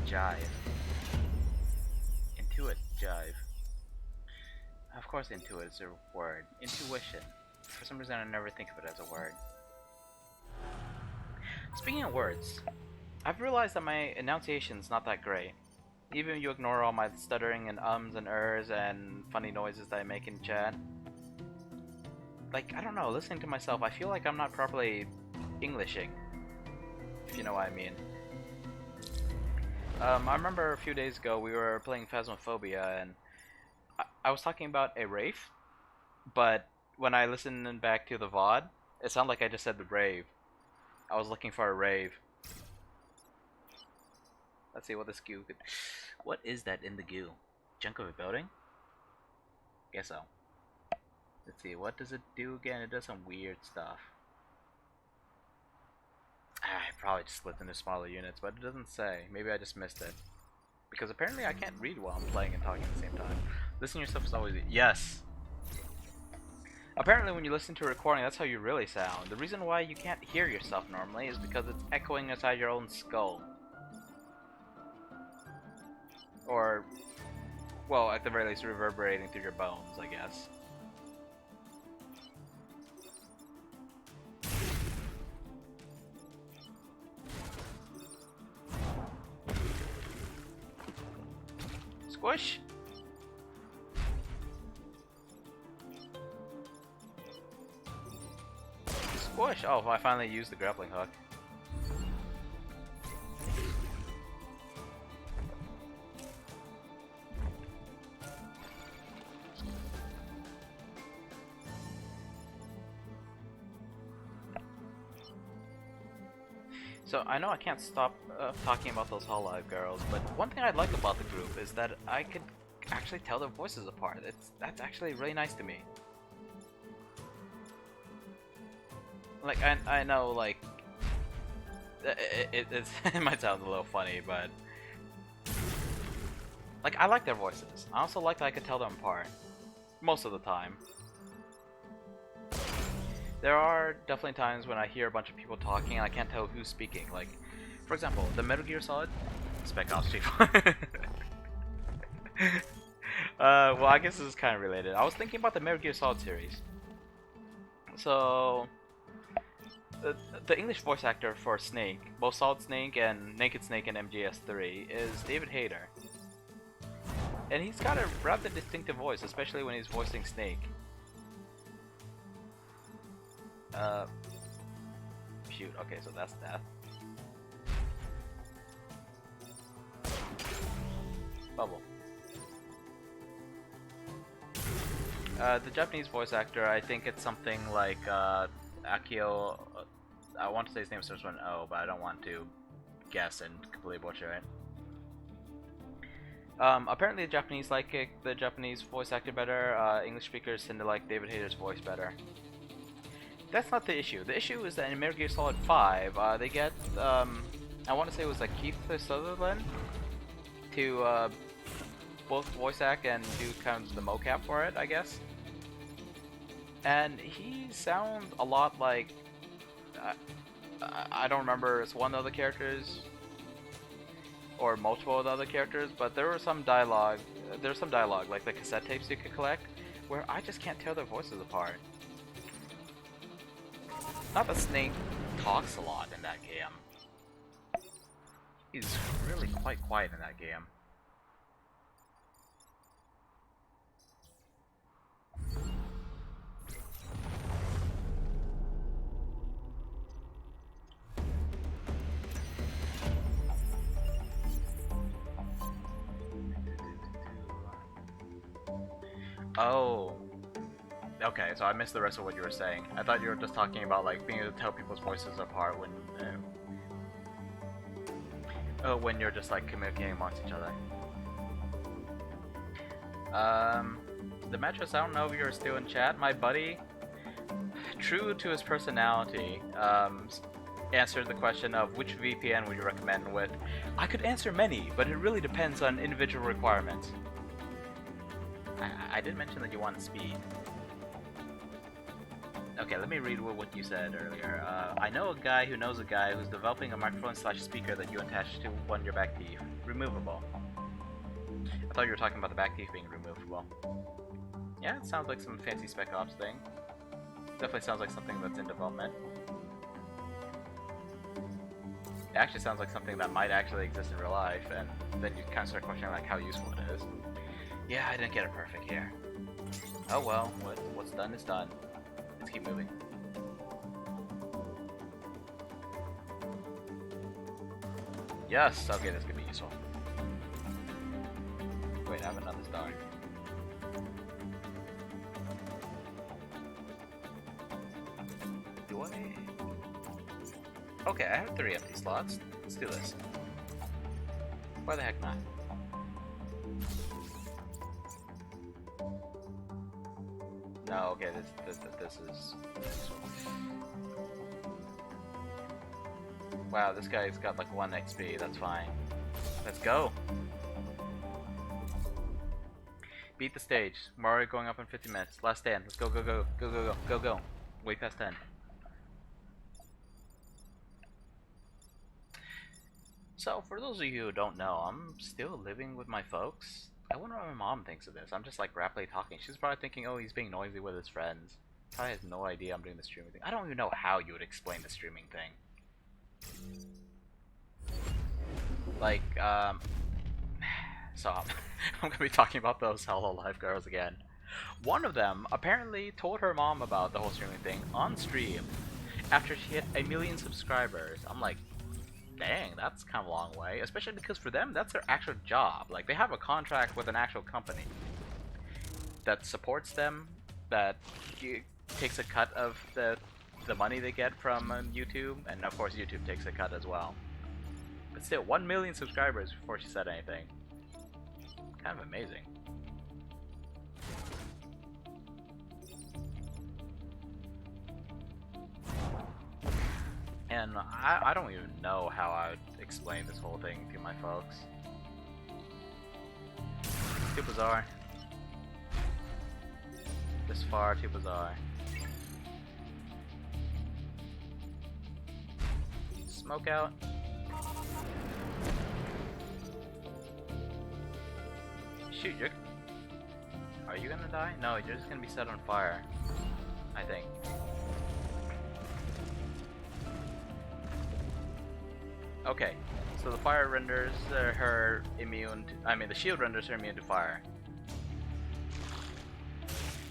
S1: Jive. Intuit jive. Of course intuit is a word. Intuition. For some reason I never think of it as a word. Speaking of words, I've realized that my enunciation's not that great. Even if you ignore all my stuttering and ums and ers and funny noises that I make in chat. Like, I don't know, listening to myself, I feel like I'm not properly Englishing, if you know what I mean. I remember a few days ago we were playing Phasmophobia and I was talking about a Wraith, but when I listened back to the VOD, it sounded like I just said the Brave. I was looking for a rave. Let's see what this goo could... What is that in the goo? Junk of a building? Guess so. Let's see, what does it do again? It does some weird stuff. I probably just split into smaller units, but it doesn't say. Maybe I just missed it. Because apparently I can't read while I'm playing and talking at the same time. Listening to yourself is always... Yes! Apparently when you listen to a recording, that's how you really sound. The reason why you can't hear yourself normally is because it's echoing inside your own skull. Or, well, at the very least reverberating through your bones, I guess. Squish! Squish! Oh, I finally used the grappling hook. So, I know I can't stop talking about those Hololive girls, but one thing I like about the group is that I could actually tell their voices apart. That's actually really nice to me. Like, I know, like, it might sound a little funny, but... Like, I like their voices. I also like that I could tell them apart. Most of the time. There are definitely times when I hear a bunch of people talking and I can't tell who's speaking. Like, for example, the Metal Gear Solid Spec Ops people. Well, I guess this is kind of related. I was thinking about the Metal Gear Solid series. So, the English voice actor for Snake, both Solid Snake and Naked Snake in MGS3, is David Hayter. And he's got a rather distinctive voice, especially when he's voicing Snake. Shoot, okay, so that's death. Bubble. The Japanese voice actor, I think it's something like, Akio... I want to say his name starts with an O, but I don't want to guess and completely butcher it. Apparently the Japanese like it, the Japanese voice actor better, English speakers tend to like David Hayter's voice better. That's not the issue. The issue is that in Metal Gear Solid 5, they get, I want to say it was like Keith Sutherland to both voice act and do kind of the mocap for it, I guess. And he sounds a lot like, I don't remember, it's one of the other characters, or multiple of the other characters, but there was some dialogue, like the cassette tapes you could collect, where I just can't tell their voices apart. Not that Snake talks a lot in that game. He's really quite quiet in that game. Oh. Okay, so I missed the rest of what you were saying. I thought you were just talking about like being able to tell people's voices apart when you're just like communicating amongst each other. The Metros, I don't know if you're still in chat. My buddy, true to his personality, answered the question of which VPN would you recommend with, I could answer many, but it really depends on individual requirements. I did mention that you want speed. Okay, let me read what you said earlier. I know a guy who knows a guy who's developing a microphone / speaker that you attach to one of your back teeth. Removable. I thought you were talking about the back teeth being removable. Yeah, it sounds like some fancy Spec Ops thing. Definitely sounds like something that's in development. It actually sounds like something that might actually exist in real life, and then you kind of start questioning like how useful it is. Yeah, I didn't get it perfect here. Oh well, what's done is done. Let's keep moving. Yes, okay, this could be useful. Wait, I have another star. Do I? Okay, I have 3 empty slots. Let's do this. Why the heck not? No, okay, this is... Wow, this guy's got like 1 XP, that's fine. Let's go! Beat the stage. We're already going up in 50 minutes. Last stand. Let's go, go, go, go, go, go, go, go. Way past 10. So, for those of you who don't know, I'm still living with my folks. I wonder what my mom thinks of this. I'm just like rapidly talking. She's probably thinking, oh, he's being noisy with his friends. Probably has no idea I'm doing the streaming thing. I don't even know how you would explain the streaming thing. Like, so I'm gonna be talking about those Hello Life girls again. One of them apparently told her mom about the whole streaming thing on stream after she hit 1 million subscribers. I'm like, dang, that's kind of a long way, especially because for them, that's their actual job. Like, they have a contract with an actual company that supports them, that takes a cut of the money they get from YouTube, and of course YouTube takes a cut as well. But still, 1 million subscribers before she said anything. Kind of amazing. And I don't even know how I would explain this whole thing to my folks. Too bizarre. This far, too bizarre. Smoke out. Shoot, are you gonna die? No, you're just gonna be set on fire, I think. Okay, so the fire renders her immune to, I mean the shield renders her immune to fire.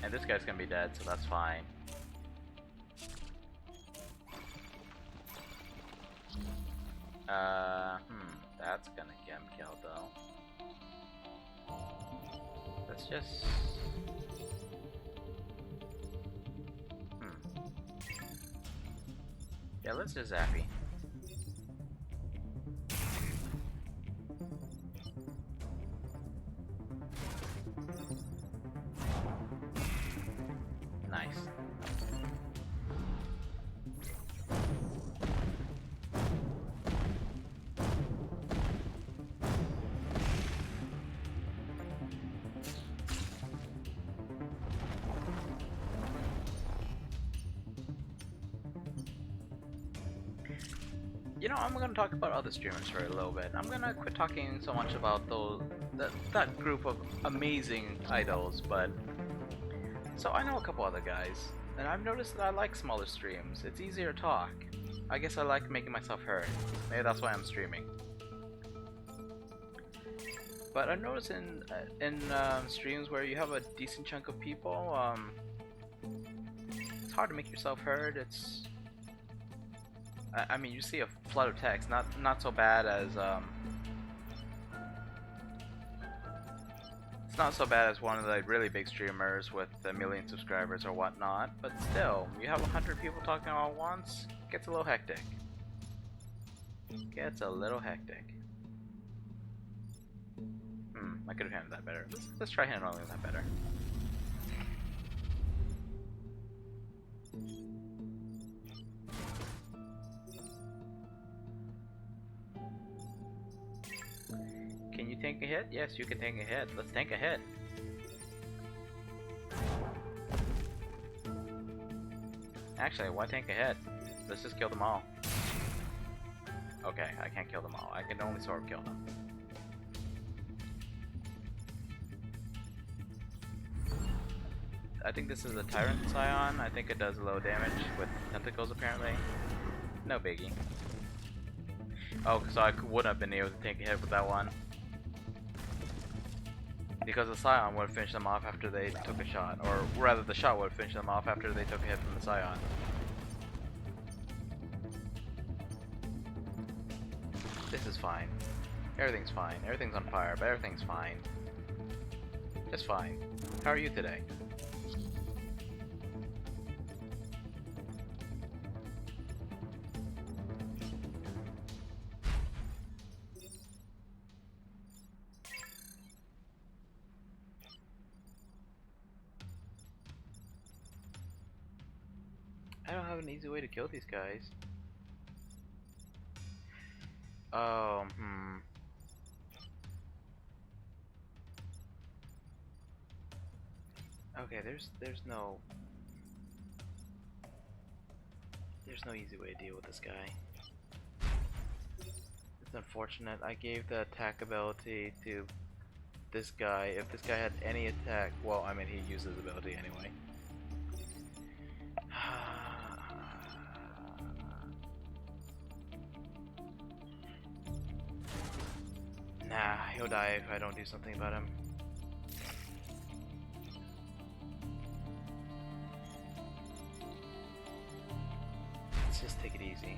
S1: And this guy's gonna be dead, so that's fine. That's gonna get him killed though. Let's just... Yeah, let's just zappy. Nice. You know, I'm gonna talk about other streamers for a little bit. I'm gonna quit talking so much about that group of amazing idols, but... So I know a couple other guys, and I've noticed that I like smaller streams. It's easier to talk. I guess I like making myself heard. Maybe that's why I'm streaming. But I've noticed in streams where you have a decent chunk of people, it's hard to make yourself heard. It's... I mean, you see a flood of text, not so bad as it's not so bad as one of the really big streamers with a million subscribers or whatnot, but still, you have 100 people talking all at once, it gets a little hectic. Gets a little hectic. I could have handled that better. Let's try handling that better. Can you tank a hit? Yes, you can tank a hit. Let's tank a hit. Actually, why tank a hit? Let's just kill them all. Okay, I can't kill them all. I can only sword kill them. I think this is a Tyrant Scion. I think it does low damage with tentacles apparently. No biggie. Oh, so I wouldn't have been able to take a hit with that one. Because the Scion would have finished them off after they took a shot. Or rather, the shot would have finished them off after they took a hit from the Scion. This is fine. Everything's fine. Everything's on fire, but everything's fine. Just fine. How are you today? I don't have an easy way to kill these guys. Oh, Okay, there's no easy way to deal with this guy. It's unfortunate. I gave the attack ability to this guy. If this guy had any attack, well, I mean, he uses ability anyway. Nah, he'll die if I don't do something about him. Let's just take it easy.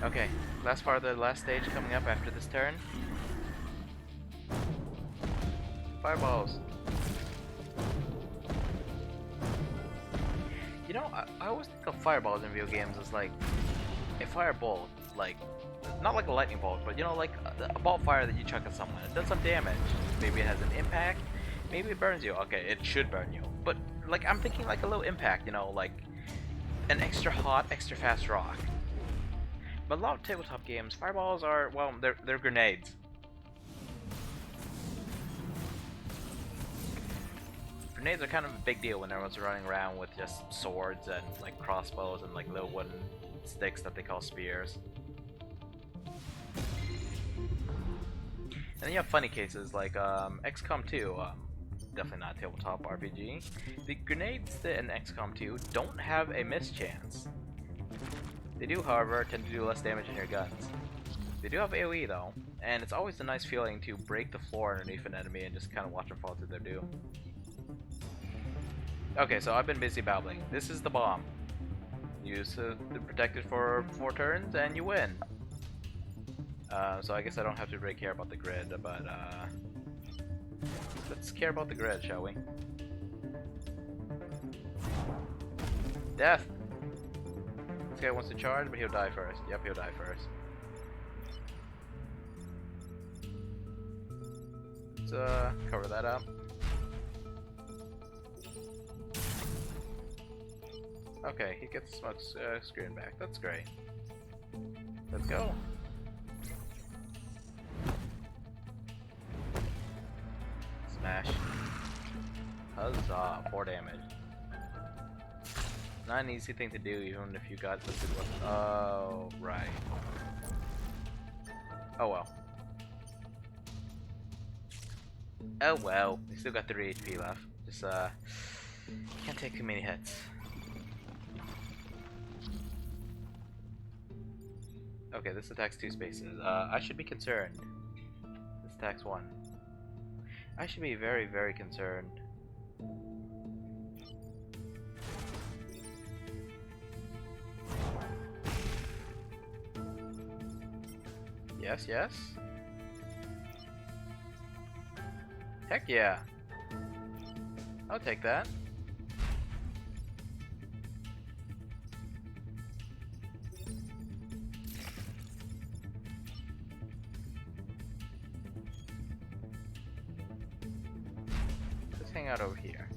S1: Okay, last part of the last stage coming up after this turn. Fireballs. You know, I always think of fireballs in video games as like a firebolt, like not like a lightning bolt, but you know, like a ball of fire that you chuck at someone. It does some damage. Maybe it has an impact. Maybe it burns you. Okay, it should burn you. But like I'm thinking like a little impact, you know, like an extra hot, extra fast rock. But a lot of tabletop games, fireballs are, well, they're grenades. Grenades are kind of a big deal when everyone's running around with just swords and like crossbows and like little wooden sticks that they call spears. And then you have funny cases like XCOM 2, definitely not a tabletop RPG. The grenades in XCOM 2 don't have a miss chance. They do, however, tend to do less damage in your guns. They do have AoE though, and it's always a nice feeling to break the floor underneath an enemy and just kind of watch them fall to their doom. Okay, so I've been busy babbling. This is the bomb. You protect it for 4 turns and you win. So I guess I don't have to really care about the grid, but let's care about the grid, shall we? Death! This guy wants to charge, but he'll die first. Yep, he'll die first. Let's cover that up. Okay, he gets the smoke screen back. That's great. Let's go. Smash. Huzzah, 4 damage. Not an easy thing to do, even if you got the good one. Oh, right. Oh well. Oh well. We still got 3 HP left. Just can't take too many hits. Okay, this attacks 2 spaces. I should be concerned. This attacks 1. I should be very, very concerned. Yes, yes. Heck yeah. I'll take that. Let's hang out over here.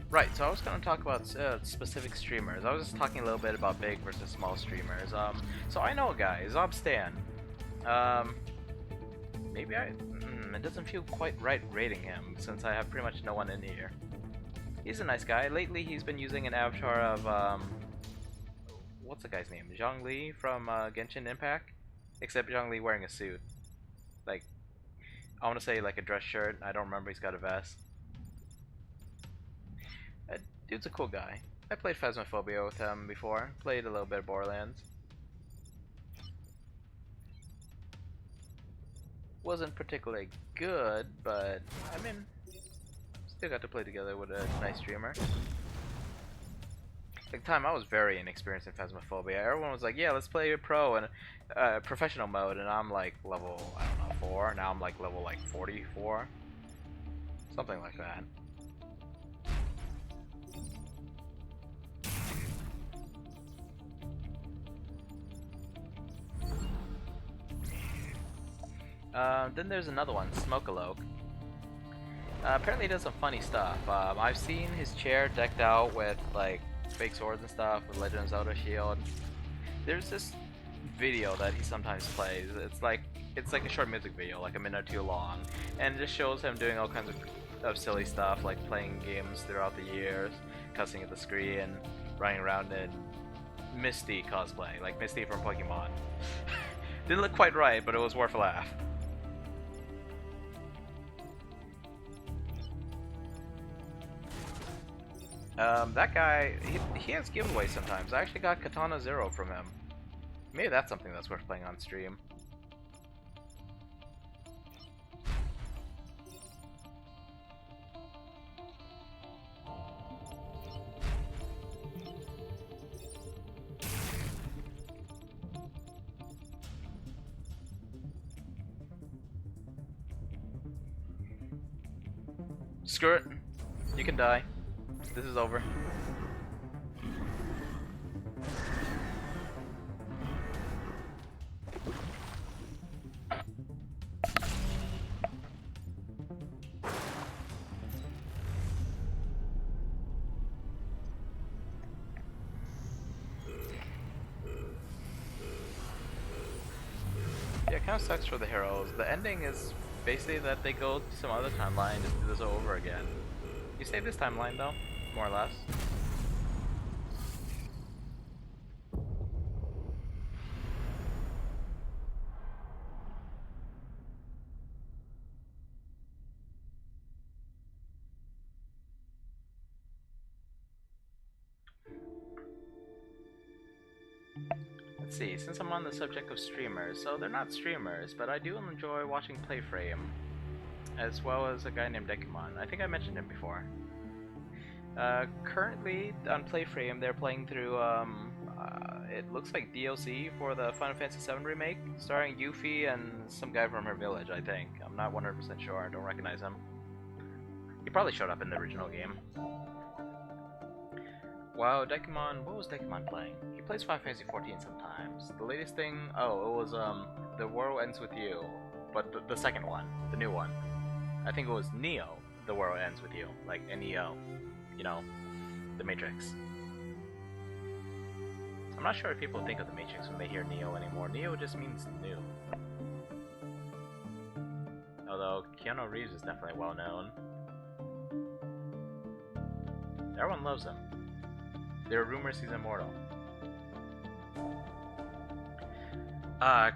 S1: Right, so I was going to talk about specific streamers. I was just talking a little bit about big versus small streamers. So I know a guy, Zobstan. Maybe it doesn't feel quite right rating him since I have pretty much no one in here. He's a nice guy. Lately he's been using an avatar of, what's the guy's name? Zhongli from Genshin Impact, except Zhongli wearing a suit. Like I want to say like a dress shirt. I don't remember. He's got a vest. Dude's a cool guy. I played Phasmophobia with him before. Played a little bit of Borderlands. Wasn't particularly good, but I mean, still got to play together with a nice streamer. At the time, I was very inexperienced in Phasmophobia. Everyone was like, "Yeah, let's play a pro and professional mode," and I'm like level, I don't know, 4. Now I'm like level like 44, something like that. Then there's another one, Smokealoke. Apparently he does some funny stuff. I've seen his chair decked out with like fake swords and stuff with Legend of Zelda shield. There's this video that he sometimes plays. It's like a short music video, like a minute or two long, and it just shows him doing all kinds of silly stuff, like playing games throughout the years, cussing at the screen, running around in Misty cosplay, like Misty from Pokemon. Didn't look quite right, but it was worth a laugh. That guy, he has giveaways sometimes. I actually got Katana Zero from him. Maybe that's something that's worth playing on stream. Screw it. You can die. This is over. Yeah, it kind of sucks for the heroes. The ending is basically that they go to some other timeline and just do this over again. You save this timeline though, more or less. Let's see, since I'm on the subject of streamers, so they're not streamers, but I do enjoy watching Playframe, as well as a guy named Dekimon. I think I mentioned him before. Currently on Playframe, they're playing through it looks like DLC for the Final Fantasy VII remake, starring Yuffie and some guy from her village. I think I'm not 100% sure. I don't recognize him. He probably showed up in the original game. Wow, Dekimon. What was Dekimon playing? He plays Final Fantasy XIV sometimes. The latest thing. Oh, it was The World Ends With You, but the second one, the new one. I think it was Neo. The World Ends With You, like Neo. You know, the Matrix. I'm not sure if people think of the Matrix when they hear Neo anymore. Neo just means new. Although Keanu Reeves is definitely well known. Everyone loves him. There are rumors he's immortal.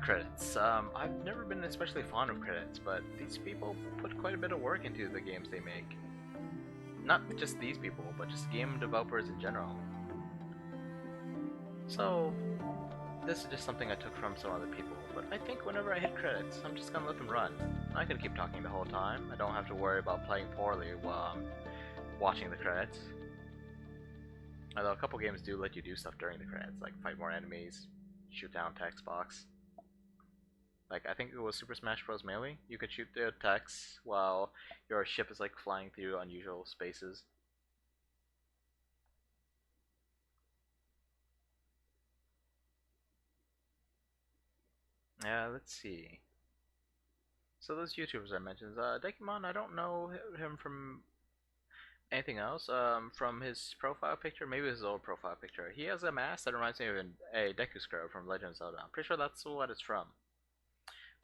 S1: Credits. I've never been especially fond of credits, but these people put quite a bit of work into the games they make. Not just these people, but just game developers in general. So, this is just something I took from some other people, but I think whenever I hit credits, I'm just gonna let them run. I can keep talking the whole time. I don't have to worry about playing poorly while I'm watching the credits. Although a couple games do let you do stuff during the credits, like fight more enemies, shoot down text box. Like, I think it was Super Smash Bros. Melee. You could shoot the text while your ship is like flying through unusual spaces. Let's see. So those YouTubers I mentioned, Dekimon, I don't know him from anything else. From his profile picture, maybe his old profile picture, he has a mask that reminds me of a Deku Scrub from Legend of Zelda. I'm pretty sure that's what it's from.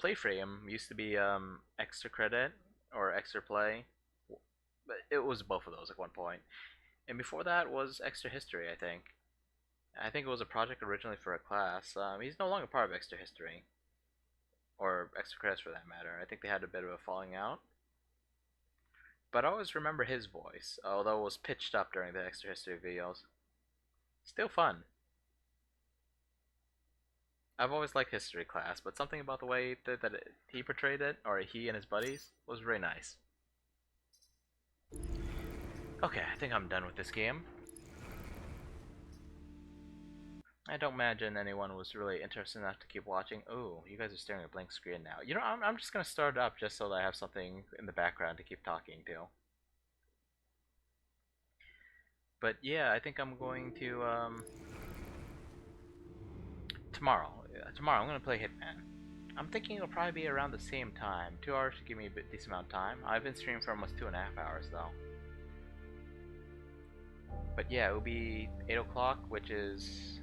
S1: Playframe used to be extra credit or extra play, but it was both of those at one point. And before that was extra history, I think. I think it was a project originally for a class. He's no longer part of extra history. Or extra credits for that matter. I think they had a bit of a falling out. But I always remember his voice, although it was pitched up during the extra history videos. Still fun. I've always liked history class, but something about the way that he portrayed it, or he and his buddies, was very nice. Okay, I think I'm done with this game. I don't imagine anyone was really interested enough to keep watching. Oh, you guys are staring at a blank screen now. You know, I'm just gonna start it up just so that I have something in the background to keep talking to. But yeah, I think I'm going to, tomorrow. Tomorrow I'm gonna play Hitman. I'm thinking it'll probably be around the same time. 2 hours should give me a decent amount of time. I've been streaming for almost 2.5 hours though. But yeah, it will be 8 o'clock, which is...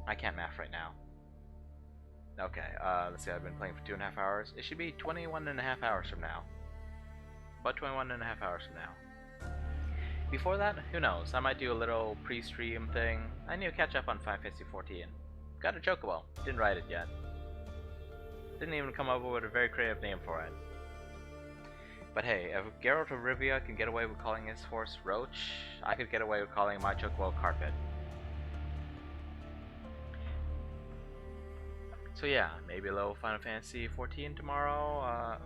S1: I can't math right now. Okay, let's see, I've been playing for 2.5 hours. It should be 21.5 hours from now. About 21.5 hours from now. Before that, who knows? I might do a little pre-stream thing. I need to catch up on Final Fantasy 14. Got a Chocobo. Didn't write it yet. Didn't even come up with a very creative name for it. But hey, if Geralt of Rivia can get away with calling his horse Roach, I could get away with calling my Chocobo Carpet. So yeah, maybe a little Final Fantasy 14 tomorrow,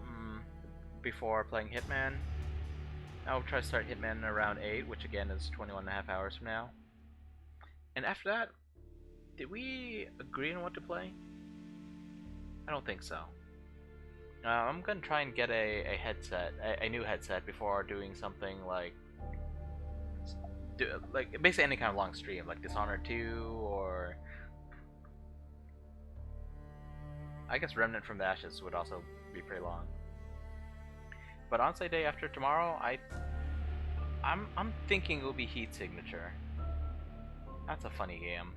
S1: before playing Hitman. I'll try to start Hitman around 8, which again is 21.5 hours from now. And after that, did we agree on what to play? I don't think so. I'm gonna try and get a headset, a new headset, before doing something like basically any kind of long stream, like Dishonored 2 or I guess Remnant from the Ashes would also be pretty long. But honestly, day after tomorrow, I'm thinking it will be Heat Signature. That's a funny game.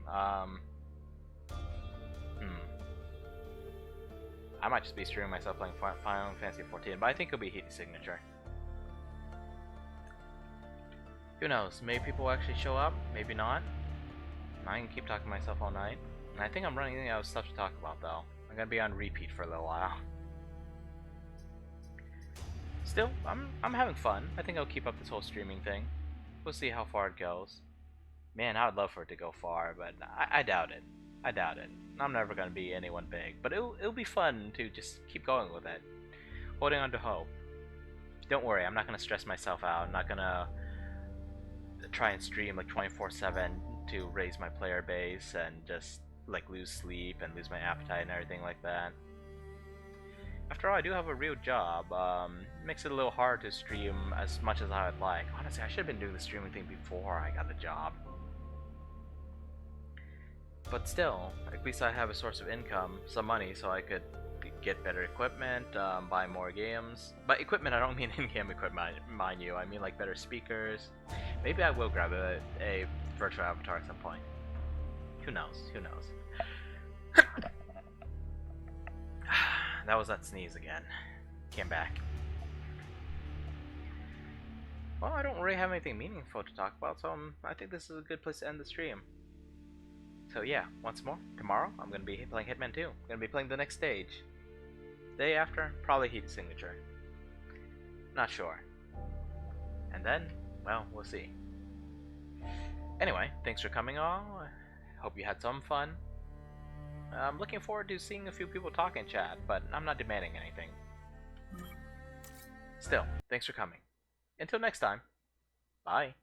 S1: I might just be streaming myself playing Final Fantasy 14, but I think it'll be Heat Signature. Who knows? Maybe people will actually show up, maybe not. I can keep talking to myself all night. And I think I'm running out of stuff to talk about though. I'm gonna be on repeat for a little while. Still, I'm having fun. I think I'll keep up this whole streaming thing. We'll see how far it goes. Man, I would love for it to go far, but I doubt it. I doubt it. I'm never gonna be anyone big, but it'll be fun to just keep going with it. Holding on to hope. Don't worry, I'm not gonna stress myself out. I'm not gonna try and stream like 24/7 to raise my player base and just like lose sleep and lose my appetite and everything like that. After all, I do have a real job. It makes it a little hard to stream as much as I would like. Honestly, I should have been doing the streaming thing before I got the job. But still, at least I have a source of income, some money, so I could get better equipment, buy more games. By equipment, I don't mean in-game equipment, mind you. I mean like better speakers. Maybe I will grab a virtual avatar at some point. Who knows? Who knows? That was that sneeze again. Came back. Well, I don't really have anything meaningful to talk about, so I think this is a good place to end the stream. So yeah, once more, tomorrow I'm going to be playing Hitman 2. I'm going to be playing the next stage. Day after, probably Heat Signature. Not sure. And then, well, we'll see. Anyway, thanks for coming all. Hope you had some fun. I'm looking forward to seeing a few people talk in chat, but I'm not demanding anything. Still, thanks for coming. Until next time, bye.